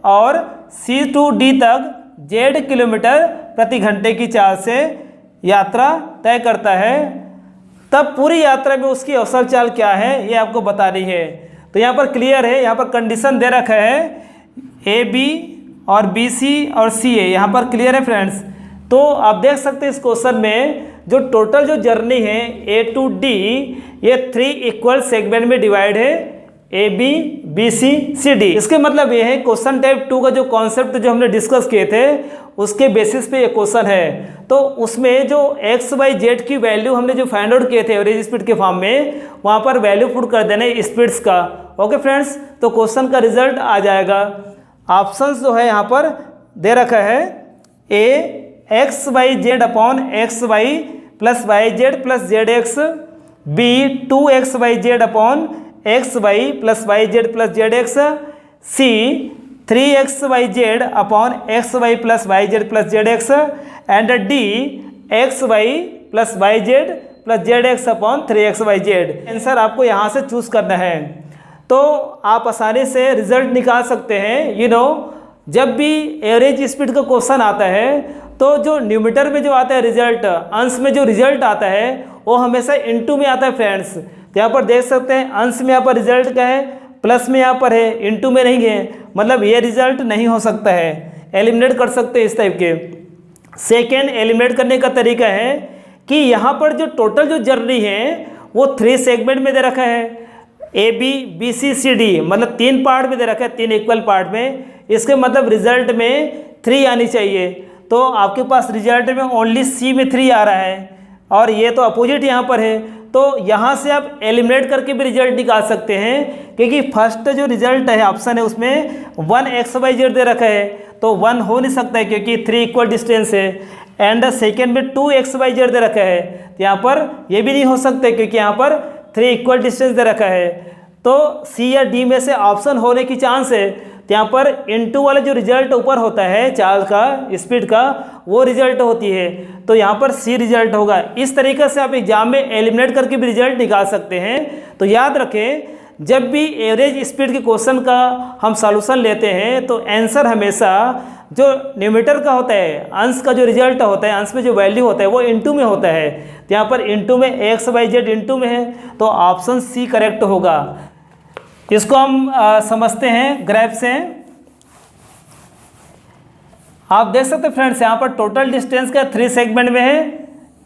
और सी टू डी तक z किलोमीटर प्रति घंटे की चाल से यात्रा तय करता है, तब पूरी यात्रा में उसकी औसत चाल क्या है ये आपको बतानी है। तो यहाँ पर क्लियर है, यहाँ पर कंडीशन दे रखा है ए बी और बी सी और सी ए, यहाँ पर क्लियर है फ्रेंड्स। तो आप देख सकते हैं इस क्वेश्चन में जो टोटल जो जर्नी है ए टू डी ये 3 इक्वल सेगमेंट में डिवाइड है। A B B C C D. इसके मतलब ये है क्वेश्चन टाइप 2 का जो कॉन्सेप्ट जो हमने डिस्कस किए थे उसके बेसिस पे ये क्वेश्चन है। तो उसमें जो एक्स वाई जेड की वैल्यू हमने जो फाइंड आउट किए थे एवरेज स्पीड के फॉर्म में, वहाँ पर वैल्यू पुट कर देना स्पीड्स का। ओके फ्रेंड्स, तो क्वेश्चन का रिजल्ट आ जाएगा। ऑप्शंस जो है यहाँ पर दे रखा है A X Y Z upon X Y plus Y Z plus Z X, B 2 XY Z upon X Y plus Y Z plus Z X, C 3 XY Z upon X Y plus Y Z plus Z X, and D X Y plus Y Z plus Z X upon 3 XY Z। Answer आपको यहाँ से choose करना है, तो आप आसानी से result निकाल सकते हैं। जब भी एवरेज स्पीड का क्वेश्चन आता है तो जो न्यूमरेटर में जो आता है रिजल्ट, अंश में जो रिजल्ट आता है वो हमेशा इनटू में आता है फ्रेंड्स। तो यहाँ पर देख सकते हैं अंश में यहाँ पर रिजल्ट क्या है, प्लस में यहाँ पर है, इनटू में नहीं है, मतलब ये रिजल्ट नहीं हो सकता है, एलिमिनेट कर सकते हैं इस टाइप के। सेकेंड, एलिमिनेट करने का तरीका है कि यहाँ पर जो टोटल जो जर्नी है वो 3 सेगमेंट में दे रखा है, A B B C C D, मतलब 3 पार्ट में दे रखा है, 3 इक्वल पार्ट में। इसके मतलब रिजल्ट में 3 आनी चाहिए, तो आपके पास रिजल्ट में ओनली सी में 3 आ रहा है, और ये तो अपोजिट यहाँ पर है। तो यहाँ से आप एलिमिनेट करके भी रिजल्ट निकाल सकते हैं, क्योंकि फर्स्ट जो रिजल्ट है ऑप्शन है उसमें 1 XY Z दे रखा है, तो 1 हो नहीं सकता है क्योंकि 3 इक्वल डिस्टेंस है। एंड सेकेंड में 2 XY Z दे रखा है, तो यहाँ पर ये भी नहीं हो सकता क्योंकि यहाँ पर 3 इक्वल डिस्टेंस दे रखा है। तो सी या डी में से ऑप्शन होने की चांस है, तो यहाँ पर इनटू वाला जो रिजल्ट ऊपर होता है चार्ज का स्पीड का, वो रिजल्ट होती है, तो यहाँ पर सी रिजल्ट होगा। इस तरीके से आप एग्जाम में एलिमिनेट करके भी रिजल्ट निकाल सकते हैं। तो याद रखें, जब भी एवरेज स्पीड के क्वेश्चन का हम सॉल्यूशन लेते हैं तो आंसर हमेशा जो न्यूमरेटर का होता है, अंश का जो रिजल्ट होता है, अंश में जो वैल्यू होता है वो इनटू में होता है। तो यहाँ पर इनटू में एक्स वाई जेड इनटू में है, तो ऑप्शन सी करेक्ट होगा। इसको हम समझते हैं ग्राफ से। आप देख सकते हैं फ्रेंड्स, यहाँ पर टोटल डिस्टेंस का 3 सेगमेंट में है,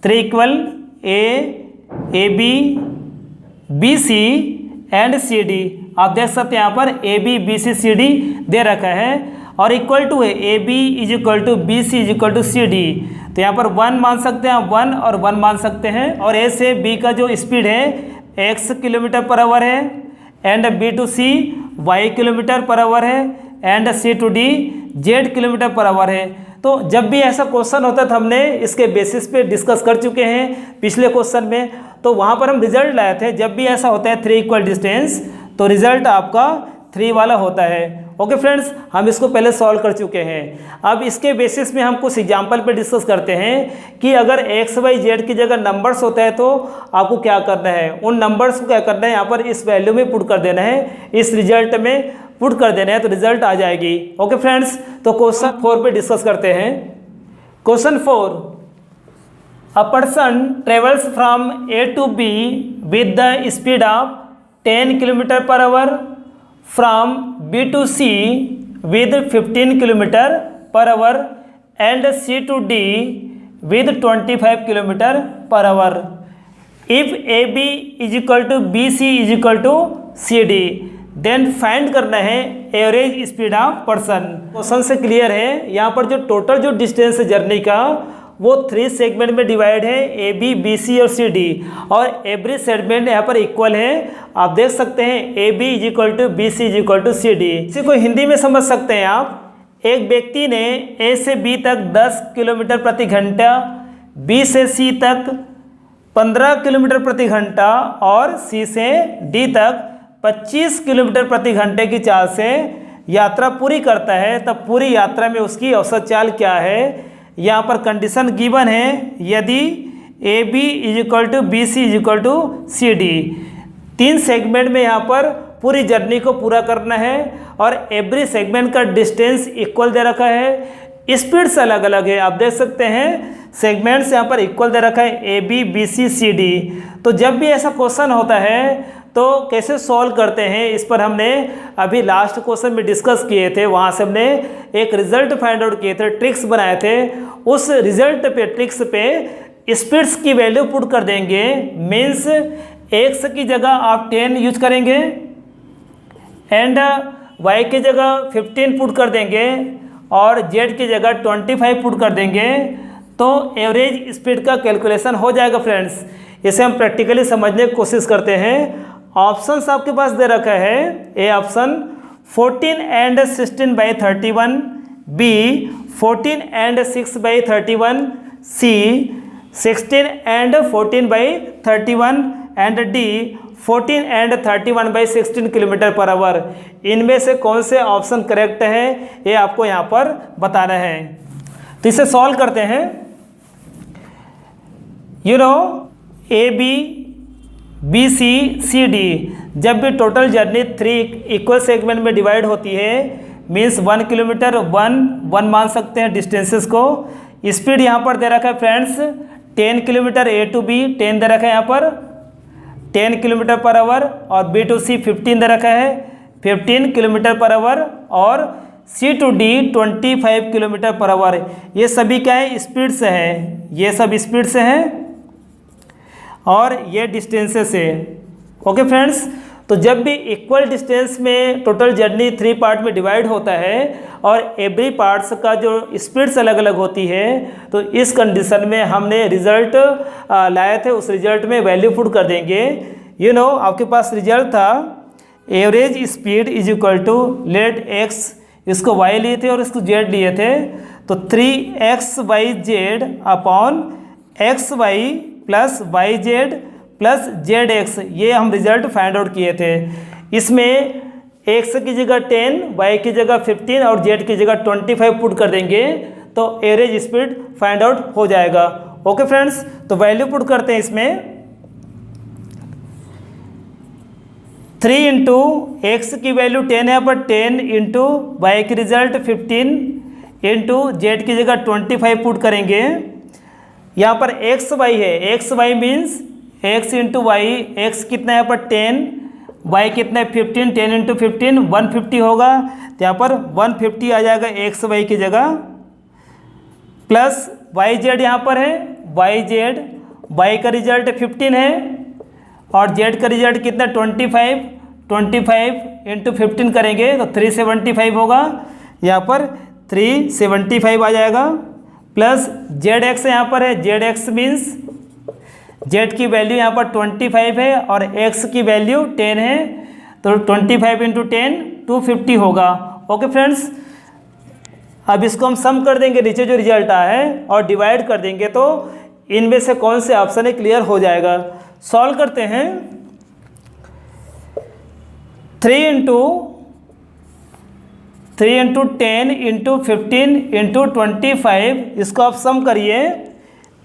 3 equal A B B C and C D. आप देख सकते हैं यहाँ पर A B B C C D दे रखा है, और इक्वल टू है A B is equal to B C is equal to C D. तो यहाँ पर 1 मान सकते हैं, 1 और 1 मान सकते हैं, और ए से बी का जो स्पीड है x किलोमीटर पर आवर है, and B to C y kilometre per hour है, and C to D z kilometre per hour है। तो जब भी ऐसा क्वेश्चन होता है तो हमने इसके बेसिस पे डिस्कस कर चुके हैं पिछले क्वेश्चन में, तो वहाँ पर हम रिजल्ट लाए थे। जब भी ऐसा होता है 3 इक्वल डिस्टेंस, तो रिजल्ट आपका 3 वाला होता है। ओके फ्रेंड्स, हम इसको पहले सॉल्व कर चुके हैं। अब इसके बेसिस में हम कुछ एग्जाम्पल पे डिस्कस करते हैं कि अगर एक्स वाई जेड की जगह नंबर्स होता है तो आपको क्या करना है, उन नंबर्स को क्या करना है, यहाँ पर इस वैल्यू में पुट कर देना है, इस रिजल्ट में पुट कर देना है, तो रिजल्ट आ जाएगी। ओके फ्रेंड्स, तो क्वेश्चन 4 पे डिस्कस करते हैं। Question 4, a person travels from A to B with the speed of 10 kilometre per hour from B to C with 15 kilometre per hour and C to D with 25 kilometre per hour. If AB is equal to BC is equal to CD, then find करना है average speed of person. Question से clear है, यहाँ पर जो total जो distance है journey का वो 3 सेगमेंट में डिवाइड है, ए बी बी सी और सी डी, और एवरी सेगमेंट यहाँ पर इक्वल है। आप देख सकते हैं A B is equal to B C is equal to C D. इसी को हिंदी में समझ सकते हैं आप, एक व्यक्ति ने ए से बी तक 10 किलोमीटर प्रति घंटा, बी से सी तक 15 किलोमीटर प्रति घंटा और सी से डी तक 25 किलोमीटर प्रति घंटे की चाल से यात्रा पूरी करता है। तब पूरी यात्रा में उसकी औसत चाल क्या है। यहाँ पर कंडीशन गिवन है, यदि A B is equal to B C is equal to C D, 3 segment में यहाँ पर पूरी जर्नी को पूरा करना है, और एवरी सेगमेंट का डिस्टेंस इक्वल दे रखा है, स्पीड्स अलग अलग है। आप देख सकते हैं सेगमेंट्स यहाँ पर इक्वल दे रखा है, A B B C C D. तो जब भी ऐसा क्वेश्चन होता है तो कैसे सॉल्व करते हैं, इस पर हमने अभी लास्ट क्वेश्चन में डिस्कस किए थे। वहाँ से हमने एक रिजल्ट फाइंड आउट किए थे, ट्रिक्स बनाए थे। उस रिजल्ट पे, ट्रिक्स पे स्पीड्स की वैल्यू पुट कर देंगे। मीन्स एक्स की जगह आप 10 यूज करेंगे, एंड y की जगह 15 पुट कर देंगे और z की जगह 25 पुट कर देंगे तो एवरेज स्पीड का कैलकुलेशन हो जाएगा फ्रेंड्स। इसे हम प्रैक्टिकली समझने की कोशिश करते हैं। ऑप्शंस आपके पास दे रखा है, A option 14 and 16 by 31, B 14 and 6 by 31, C 16 and 14 by 31 and D 14 and 31 by 16 kilometre per hour. इनमें से कौन से ऑप्शन करेक्ट है ये आपको यहाँ पर बताना है। तो इसे सॉल्व करते हैं। You know A B C C D, जब भी टोटल जर्नी 3 इक्वल सेगमेंट में डिवाइड होती है मीन्स 1 किलोमीटर 1 मान सकते हैं डिस्टेंसेस को। स्पीड यहाँ पर दे रखा है friends 10 kilometre A to B 10 दे रखा है यहाँ पर 10 किलोमीटर पर आवर, और बी टू सी 15 दे रखा है 15 किलोमीटर पर आवर, और C to D 25 kilometre per hour. ये सभी क्या है, स्पीड से है, ये सब स्पीड से है और ये डिस्टेंसेस है। ओके फ्रेंड्स, तो जब भी इक्वल डिस्टेंस में टोटल जर्नी 3 पार्ट में डिवाइड होता है और एवरी पार्ट्स का जो स्पीड्स अलग अलग होती है, तो इस कंडीशन में हमने रिजल्ट लाए थे, उस रिजल्ट में वैल्यू पुट कर देंगे। यू नो आपके पास रिजल्ट था average speed is equal to let x, इसको y लिए थे और इसको z लिए थे, तो 3xyz upon xy plus yz plus zx, ये हम रिजल्ट फाइंड आउट किए थे। इसमें x की जगह 10, y की जगह 15 और z की जगह 25 पुट कर देंगे तो एवरेज स्पीड फाइंड आउट हो जाएगा। ओके फ्रेंड्स, तो वैल्यू पुट करते हैं इसमें 3 इंटू एक्स की वैल्यू 10 है यहाँ पर 10 इंटू वाई की रिजल्ट 15 इंटू जेड की जगह 25 पुट करेंगे। यहाँ पर एक्स वाई है, x y means x into y, x कितना है यहाँ पर 10, वाई कितना है 15, 10 इंटू 15 150 होगा, तो यहाँ पर 150 आ जाएगा एक्स वाई की जगह, प्लस वाई जेड यहाँ पर है, वाई जेड, वाई का रिजल्ट 15 है और जेड का रिजल्ट कितना 25 इंटू 15 करेंगे तो 375 होगा, यहाँ पर 375 आ जाएगा, प्लस जेड एक्स यहाँ पर है, जेड एक्स मीन्स जेड की वैल्यू यहाँ पर 25 है और एक्स की वैल्यू 10 है, तो 25 इंटू 10 250 होगा। ओके फ्रेंड्स, अब इसको हम सम कर देंगे नीचे जो रिजल्ट आया है और डिवाइड कर देंगे तो इनमें से कौन से ऑप्शन है क्लियर हो जाएगा। सॉल्व करते हैं। 3 इंटू 10 इंटू 15 इंटू 25, इसको आप सम करिए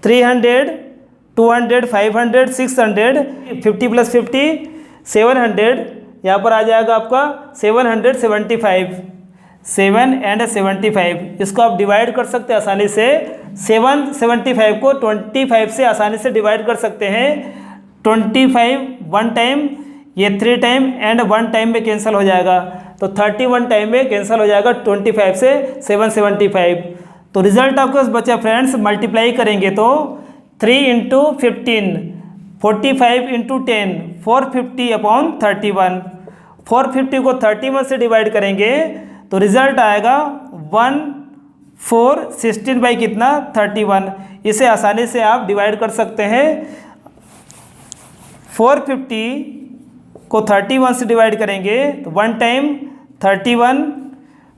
300 200 500 600 50 प्लस 50 700, यहाँ पर आ जाएगा आपका 775 7 एंड 75, इसको आप डिवाइड कर सकते हैं आसानी से। 775 को 25 से आसानी से डिवाइड कर सकते हैं। 25 1 टाइम, ये 3 टाइम एंड 1 टाइम में कैंसिल हो जाएगा, तो 31 टाइम में कैंसिल हो जाएगा 25 से 775। तो रिजल्ट आपके पास बचा फ्रेंड्स, मल्टीप्लाई करेंगे तो 3 इंटू 15 45 इंटू 10 450 अपॉन 31, 450 को 31 से डिवाइड करेंगे तो रिजल्ट आएगा 1416 बाई कितना 31। इसे आसानी से आप डिवाइड कर सकते हैं। 450 को 31 से डिवाइड करेंगे तो 1 टाइम 31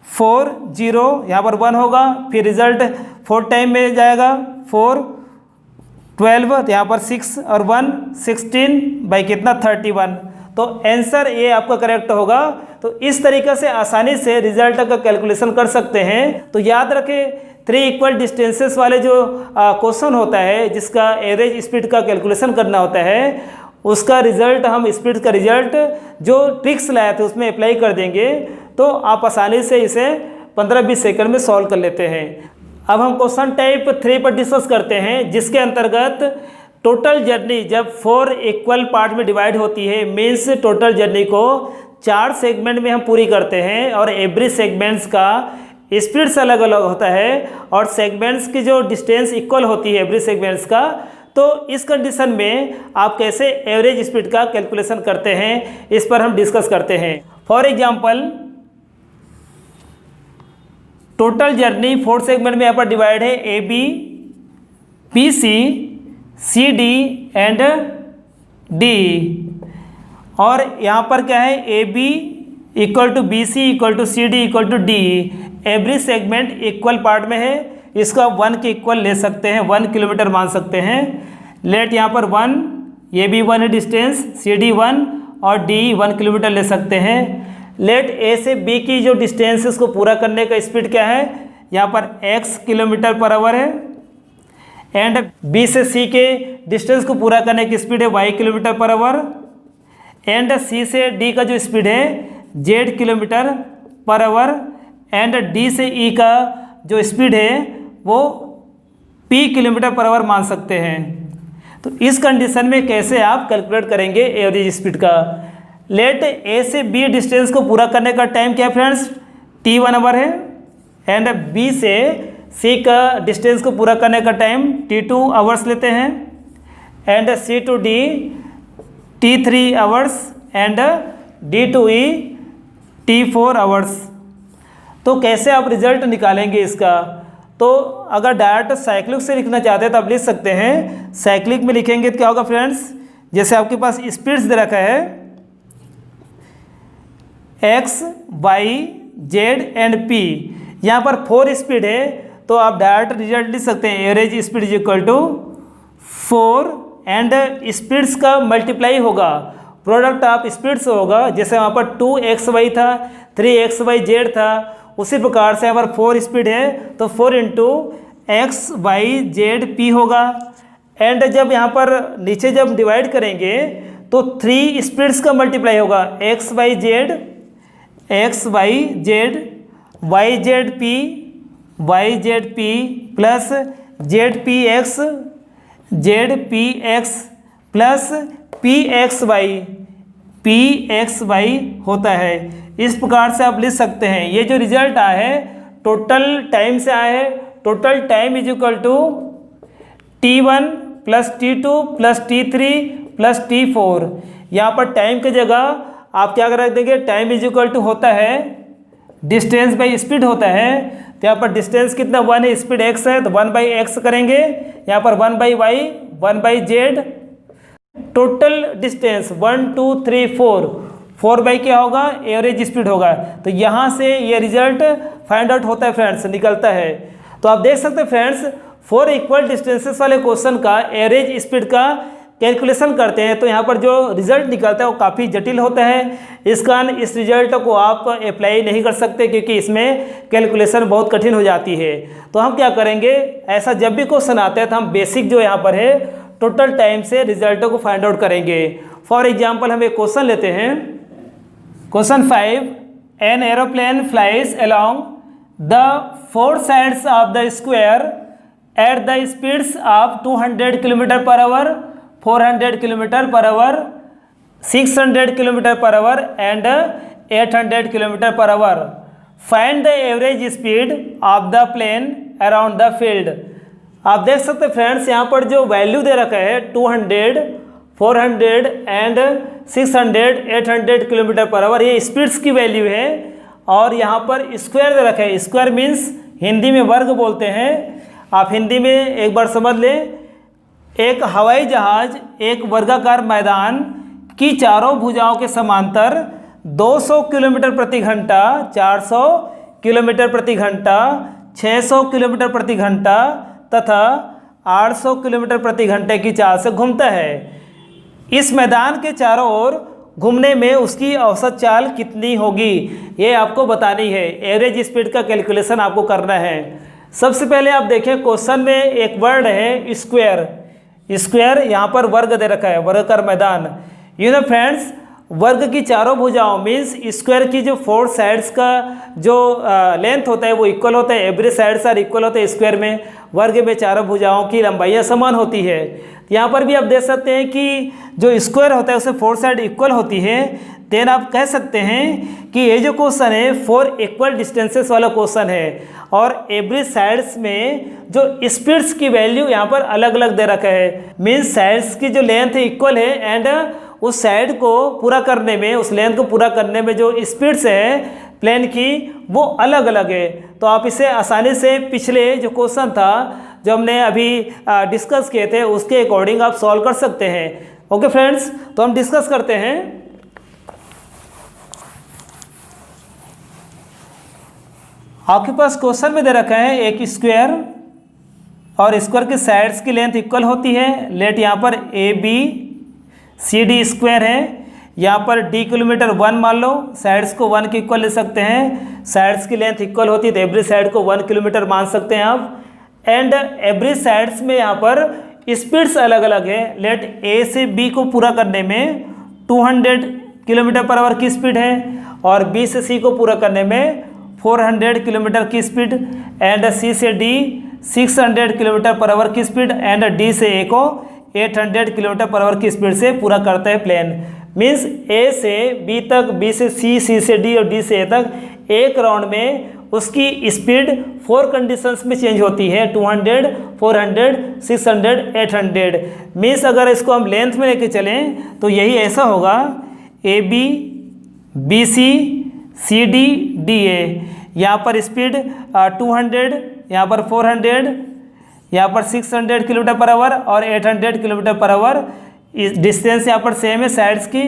4 0, यहाँ पर 1 होगा, फिर रिजल्ट 4 टाइम में जाएगा 4 12, तो यहाँ पर 6 और 1 16 बाई कितना 31, तो आंसर ये आपका करेक्ट होगा। तो इस तरीके से आसानी से रिजल्ट का कैलकुलेशन कर सकते हैं। तो याद रखें 3 इक्वल डिस्टेंसेस वाले जो क्वेश्चन होता है जिसका एवरेज स्पीड का कैलकुलेशन करना होता है, उसका रिजल्ट हम स्पीड का रिजल्ट जो ट्रिक्स लाए थे उसमें अप्लाई कर देंगे तो आप आसानी से इसे 15-20 सेकंड में सॉल्व कर लेते हैं। अब हम क्वेश्चन टाइप 3 पर डिस्कस करते हैं, जिसके अंतर्गत टोटल जर्नी जब 4 इक्वल पार्ट में डिवाइड होती है, मीन्स टोटल जर्नी को 4 सेगमेंट में हम पूरी करते हैं और एवरी सेगमेंट्स का स्पीड से अलग अलग होता है और सेगमेंट्स की जो डिस्टेंस इक्वल होती है एवरी सेगमेंट्स का, तो इस कंडीशन में आप कैसे एवरेज स्पीड का कैलकुलेशन करते हैं इस पर हम डिस्कस करते हैं। For example total journey 4 segment में यहाँ पर डिवाइड है A B, B C, C D and D. और यहाँ पर क्या है, A B equal to B C equal to C D equal to D. Every segment equal part में है, इसका 1 के इक्वल ले सकते हैं, 1 किलोमीटर मान सकते हैं। लेट यहाँ पर 1, ये भी 1 है डिस्टेंस, सी डी 1 और डी 1 किलोमीटर ले सकते हैं। लेट ए से बी की जो डिस्टेंस है उसको पूरा करने का स्पीड क्या है, यहाँ पर x किलोमीटर पर आवर है। एंड बी से सी के डिस्टेंस को पूरा करने की स्पीड है y kilometre per hour. And C से डी का जो स्पीड है z kilometre per hour. And D से ई का जो स्पीड है वो p किलोमीटर पर आवर मान सकते हैं। तो इस कंडीशन में कैसे आप कैलकुलेट करेंगे एवरेज स्पीड का। लेट ए से बी डिस्टेंस को पूरा करने का टाइम क्या है फ्रेंड्स, t1 आवर है। एंड बी से सी का डिस्टेंस को पूरा करने का टाइम t2 आवर्स लेते हैं। And C to D t3 hours and D to E t4 hours. तो कैसे आप रिजल्ट निकालेंगे इसका, तो अगर डायरेक्ट साइक्लिक से लिखना चाहते हैं तो आप लिख सकते हैं। साइक्लिक में लिखेंगे तो क्या होगा फ्रेंड्स, जैसे आपके पास स्पीड्स दे रखा है x, y, z and p, यहाँ पर 4 स्पीड है तो आप डायरेक्ट रिजल्ट लिख सकते हैं। Average speed is equal to 4 and speeds का मल्टीप्लाई होगा, प्रोडक्ट ऑफ स्पीड्स होगा। जैसे वहाँ पर 2xy था, 3xyz था, उसी प्रकार से यहाँ पर 4 स्पीड है तो 4 into x, y, z, p होगा। एंड जब यहाँ पर नीचे जब डिवाइड करेंगे तो 3 स्पीड्स का मल्टीप्लाई होगा, x, y, z, x, y, z, y, z, p, y, z, p plus z, p, x, z, p, x plus p, x, y, p, x, y होता है। इस प्रकार से आप लिख सकते हैं। ये जो रिजल्ट आया है टोटल टाइम से आया है। Total time is equal to t1 plus t2 plus t3 plus t4। यहाँ पर टाइम की जगह आप क्या रख देंगे, टाइम इज इक्वल टू होता है डिस्टेंस बाई स्पीड होता है। तो यहाँ पर डिस्टेंस कितना 1 है, स्पीड x है तो 1 बाई एक्स करेंगे। यहाँ पर 1 by y, 1 by z. Total distance 1 2 3 4 by क्या होगा, एवरेज स्पीड होगा। तो यहाँ से ये रिजल्ट फाइंड आउट होता है फ्रेंड्स, निकलता है। तो आप देख सकते हैं फ्रेंड्स, 4 इक्वल डिस्टेंसेस वाले क्वेश्चन का एवरेज स्पीड का कैलकुलेशन करते हैं तो यहाँ पर जो रिजल्ट निकलता है वो काफ़ी जटिल होता है। इस कारण इस रिजल्ट को आप अप्लाई नहीं कर सकते क्योंकि इसमें कैलकुलेशन बहुत कठिन हो जाती है। तो हम क्या करेंगे, ऐसा जब भी क्वेश्चन आता है तो हम बेसिक जो यहाँ पर है टोटल टाइम से रिजल्टों को फाइंड आउट करेंगे। फॉर एग्जाम्पल हम एक क्वेश्चन लेते हैं, question 5, an aeroplane flies along the 4 sides of the square at the speeds of 200 kilometre per hour, 400 kilometre per hour, 600 kilometre per hour and 800 kilometre per hour. Find the average speed of the plane around the field. आप देख सकते हैं friends, यहाँ पर जो value दे रखा है 200, 400 and 600, 800 kilometre per hour, ये स्पीड्स की वैल्यू है। और यहाँ पर स्क्वायर दे रखा है, स्क्वायर मीन्स हिंदी में वर्ग बोलते हैं। आप हिंदी में एक बार समझ लें, एक हवाई जहाज एक वर्गाकार मैदान की चारों भुजाओं के समांतर 200 किलोमीटर प्रति घंटा, 400 किलोमीटर प्रति घंटा, 600 किलोमीटर प्रति घंटा तथा 800 किलोमीटर प्रति घंटे की चाल से घूमता है। इस मैदान के चारों ओर घूमने में उसकी औसत चाल कितनी होगी, ये आपको बतानी है। एवरेज स्पीड का कैलकुलेशन आपको करना है। सबसे पहले आप देखें क्वेश्चन में एक वर्ड है स्क्वायर। स्क्वायर यहाँ पर वर्ग दे रखा है, वर्गाकार मैदान। यू नो फ्रेंड्स, वर्ग की चारों भुजाओं मीन्स स्क्वायर की जो 4 साइड्स का जो लेंथ होता है वो इक्वल होता है। एवरी साइड्स आर इक्वल होते हैं स्क्वायर में। वर्ग में चारों भुजाओं की लंबाइयाँ समान होती है। यहाँ पर भी आप देख सकते हैं कि जो स्क्वायर होता है उसे 4 साइड इक्वल होती है। देन आप कह सकते हैं कि ये जो क्वेश्चन है 4 इक्वल डिस्टेंसेस वाला क्वेश्चन है और एवरी साइड्स में जो स्पीड्स की वैल्यू यहाँ पर अलग अलग दे रखा है। मीन्स साइड्स की जो लेंथ है इक्वल है एंड उस साइड को पूरा करने में, उस लेंथ को पूरा करने में जो स्पीड्स है प्लेन की वो अलग अलग है। तो आप इसे आसानी से पिछले जो क्वेश्चन था जो हमने अभी डिस्कस किए थे उसके अकॉर्डिंग आप सॉल्व कर सकते हैं। ओके फ्रेंड्स, तो हम डिस्कस करते हैं। आपके पास क्वेश्चन में दे रखा है एक स्क्वायर और स्क्वायर की साइड्स की लेंथ इक्वल होती है। लेट यहाँ पर A B C D square है, यहाँ पर डी किलोमीटर 1 मान लो, साइड्स को 1 के इक्वल ले सकते हैं। साइड्स की लेंथ इक्वल होती है तो एवरी साइड को 1 किलोमीटर मान सकते हैं आप। एंड एवरी साइड्स में यहाँ पर स्पीड्स अलग अलग है। लेट ए से बी को पूरा करने में 200 किलोमीटर पर आवर की स्पीड है और बी से सी को पूरा करने में 400 किलोमीटर की स्पीड। एंड सी से डी 600 किलोमीटर पर आवर की स्पीड। एंड डी से ए को 800 किलोमीटर पर आवर की स्पीड से पूरा करता है प्लेन। मीन्स ए से बी तक, बी से सी, सी से डी और डी से ए तक एक राउंड में उसकी स्पीड 4 कंडीशंस में चेंज होती है, 200, 400, 600, 800। मीन्स अगर इसको हम लेंथ में लेके चलें तो यही ऐसा होगा, A B, B C, C D, D A. यहाँ पर स्पीड 200, यहाँ पर 400, यहाँ पर 600 किलोमीटर पर आवर और 800 किलोमीटर पर आवर। डिस्टेंस यहाँ पर सेम है साइड्स की।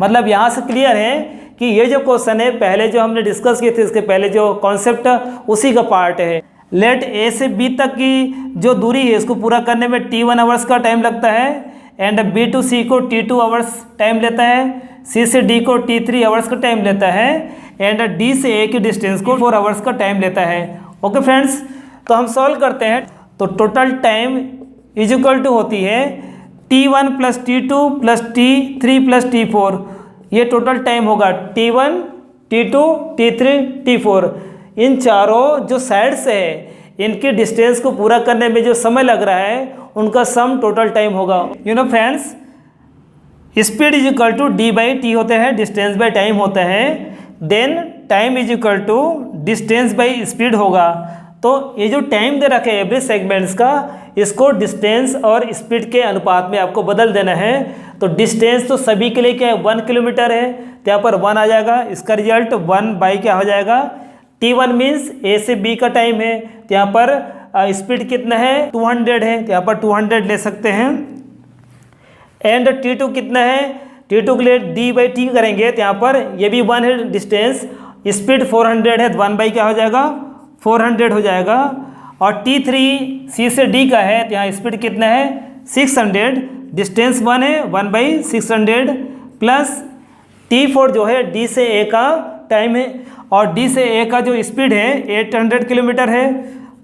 मतलब यहाँ से क्लियर है कि ये जो क्वेश्चन है पहले जो हमने डिस्कस किए थे इसके पहले जो कॉन्सेप्ट उसी का पार्ट है। लेट ए से बी तक की जो दूरी है इसको पूरा करने में T1 आवर्स का टाइम लगता है। एंड बी टू सी को T2 आवर्स टाइम लेता है। सी से डी को T3 आवर्स का टाइम लेता है। एंड डी से ए की डिस्टेंस को 4 आवर्स का टाइम लेता है। ओके फ्रेंड्स, तो हम सॉल्व करते हैं। तो total time is equal to होती है T1 plus T2 plus T3 plus T4। ये टोटल टाइम होगा T1, T2, T3, T4। इन चारों जो साइड्स है इनकी डिस्टेंस को पूरा करने में जो समय लग रहा है उनका सम टोटल टाइम होगा। You know friends, speed is equal to D by T होता है, डिस्टेंस बाई टाइम होता है। Then time is equal to distance by speed होगा। तो ये जो टाइम दे रखे है एवरी सेगमेंट्स का, इसको डिस्टेंस और स्पीड के अनुपात में आपको बदल देना है। तो डिस्टेंस तो सभी के लिए क्या है, 1 किलोमीटर है, तो यहाँ पर 1 आ जाएगा। इसका रिजल्ट 1 बाई क्या हो जाएगा, T1 मीन्स ए से बी का टाइम है, तो यहाँ पर स्पीड कितना है 200 है, तो यहाँ पर 200 ले सकते हैं। एंड T2 कितना है, T2 के लिए डी बाई टी करेंगे तो यहाँ पर ये भी 1 है डिस्टेंस, स्पीड 400 है तो 1 बाई क्या हो जाएगा 400 हो जाएगा। और T3 सी से डी का है तो यहाँ स्पीड कितना है 600, डिस्टेंस 1 है 1 बाई 600 प्लस T4 जो है डी से ए का टाइम है और डी से ए का जो स्पीड है 800 किलोमीटर है,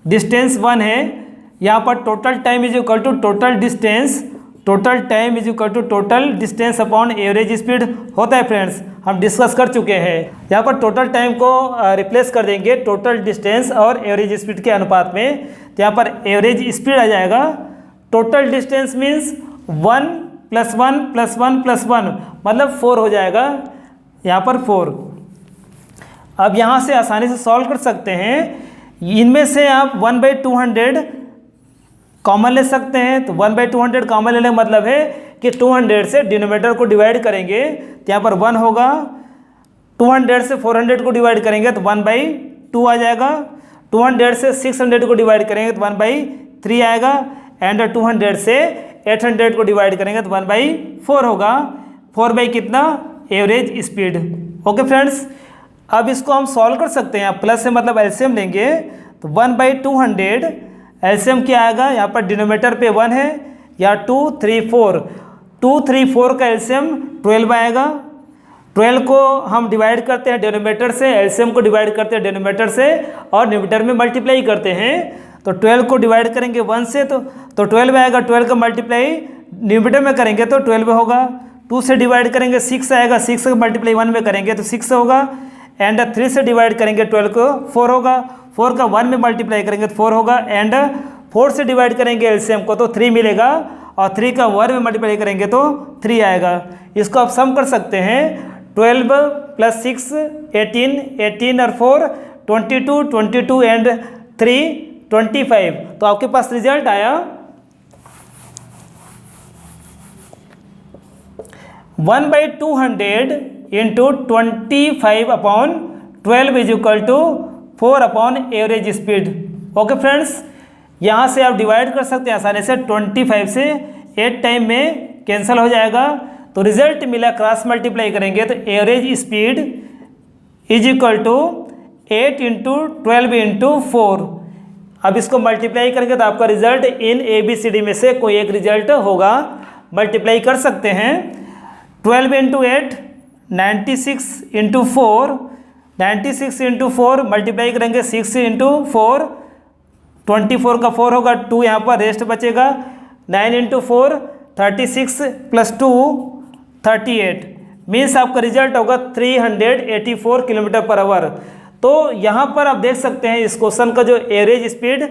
डिस्टेंस 1 है। यहाँ पर total time is equal to total distance, total time is equal to total distance upon average speed होता है फ्रेंड्स, हम डिस्कस कर चुके हैं। यहाँ पर टोटल टाइम को रिप्लेस कर देंगे टोटल डिस्टेंस और एवरेज स्पीड के अनुपात में, तो यहाँ पर एवरेज स्पीड आ जाएगा। Total distance means 1 plus 1 plus 1 plus 1 मतलब 4 हो जाएगा, यहाँ पर 4। अब यहाँ से आसानी से सॉल्व कर सकते हैं। इनमें से आप 1/200 कॉमन ले सकते हैं, तो 1/200 कॉमन लेने का मतलब है कि 200 से डिनोमिनेटर को डिवाइड करेंगे तो यहाँ पर 1 होगा। 200 से 400 को डिवाइड करेंगे तो 1/2 आ जाएगा। 200 से 600 को डिवाइड करेंगे तो 1/3 आएगा। एंड 200 से 800 को डिवाइड करेंगे तो 1/4 होगा। 4 बाई कितना, एवरेज स्पीड। ओके फ्रेंड्स, अब इसको हम सॉल्व कर सकते हैं। प्लस से मतलब एलसीएम लेंगे तो 1/200 एलसीएम क्या आएगा, यहाँ पर डिनोमिनेटर पे 1 है या 2, 3, 4, 2, 3, 4 का एलसीएम 12 आएगा। 12 को हम डिवाइड करते हैं डिनोमिनेटर से, एलसीएम को डिवाइड करते हैं डिनोमिनेटर से और न्यूमरेटर में मल्टीप्लाई करते हैं। तो 12 को डिवाइड करेंगे 1 से तो 12 आएगा। 12 का मल्टीप्लाई न्यूमरेटर में करेंगे तो 12 होगा। 2 से डिवाइड करेंगे 6 आएगा, 6 का मल्टीप्लाई 1 में करेंगे तो 6 होगा। एंड 3 से डिवाइड करेंगे 12 को 4 होगा। 4 का 1 में मल्टीप्लाई करेंगे तो 4 होगा। एंड 4 से डिवाइड करेंगे एलसीएम को तो 3 मिलेगा और 3 का 1 में मल्टीप्लाई करेंगे तो 3 आएगा। इसको आप सम कर सकते हैं। 12 प्लस 6 18, 18 और 4 22, 22 एंड 3 25। तो आपके पास रिजल्ट आया 1/200 into 25/12 is equal to 4 average speed. Okay friends, यहाँ से आप डिवाइड कर सकते हैं आसानी से, 25 से 8 टाइम में कैंसिल हो जाएगा, तो रिजल्ट मिला, क्रॉस मल्टीप्लाई करेंगे तो average speed is equal to 8 into 12 into 4। अब इसको मल्टीप्लाई करेंगे तो आपका रिजल्ट इन ABCD में से कोई एक रिजल्ट होगा। मल्टीप्लाई कर सकते हैं, 12 इंटू 8 96 इंटू 4, 96 इंटू 4 मल्टीप्लाई करेंगे 6 इंटू 4, 24 का 4 होगा, 2 यहाँ पर रेस्ट बचेगा, 9 इंटू 4 36 प्लस 2 38, मीन्स आपका रिजल्ट होगा 384 किलोमीटर पर आवर। तो यहाँ पर आप देख सकते हैं इस क्वेश्चन का जो एवरेज स्पीड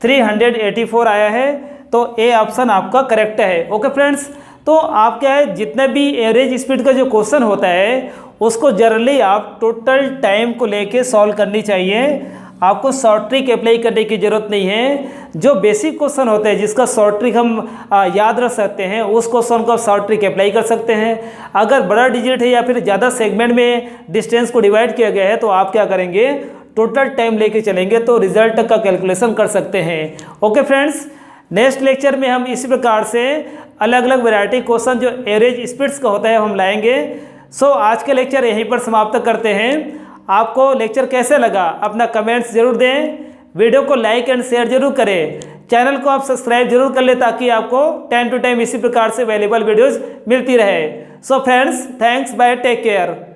384 आया है, तो ए ऑप्शन आपका करेक्ट है। ओके फ्रेंड्स, तो आप क्या है, जितने भी एवरेज स्पीड का जो क्वेश्चन होता है उसको जनरली आप टोटल टाइम को लेके सॉल्व करनी चाहिए। आपको शॉर्ट ट्रिक अप्लाई करने की ज़रूरत नहीं है। जो बेसिक क्वेश्चन होते हैं जिसका शॉर्ट ट्रिक हम याद रख सकते हैं, उस क्वेश्चन को आप शॉर्ट ट्रिक अप्लाई कर सकते हैं। अगर बड़ा डिजिट है या फिर ज़्यादा सेगमेंट में डिस्टेंस को डिवाइड किया गया है तो आप क्या करेंगे, टोटल टाइम लेके चलेंगे तो रिजल्ट का कैलकुलेशन कर सकते हैं। ओके फ्रेंड्स, नेक्स्ट लेक्चर में हम इसी प्रकार से अलग अलग वैरायटी क्वेश्चन जो एवरेज स्पीड्स का होता है हम लाएंगे। सो आज के लेक्चर यहीं पर समाप्त करते हैं। आपको लेक्चर कैसे लगा अपना कमेंट्स जरूर दें, वीडियो को लाइक एंड शेयर जरूर करें, चैनल को आप सब्सक्राइब जरूर कर लें ताकि आपको टाइम टू टाइम इसी प्रकार से वैल्यूएबल वीडियोज़ मिलती रहे। So friends, thanks, bye, take care.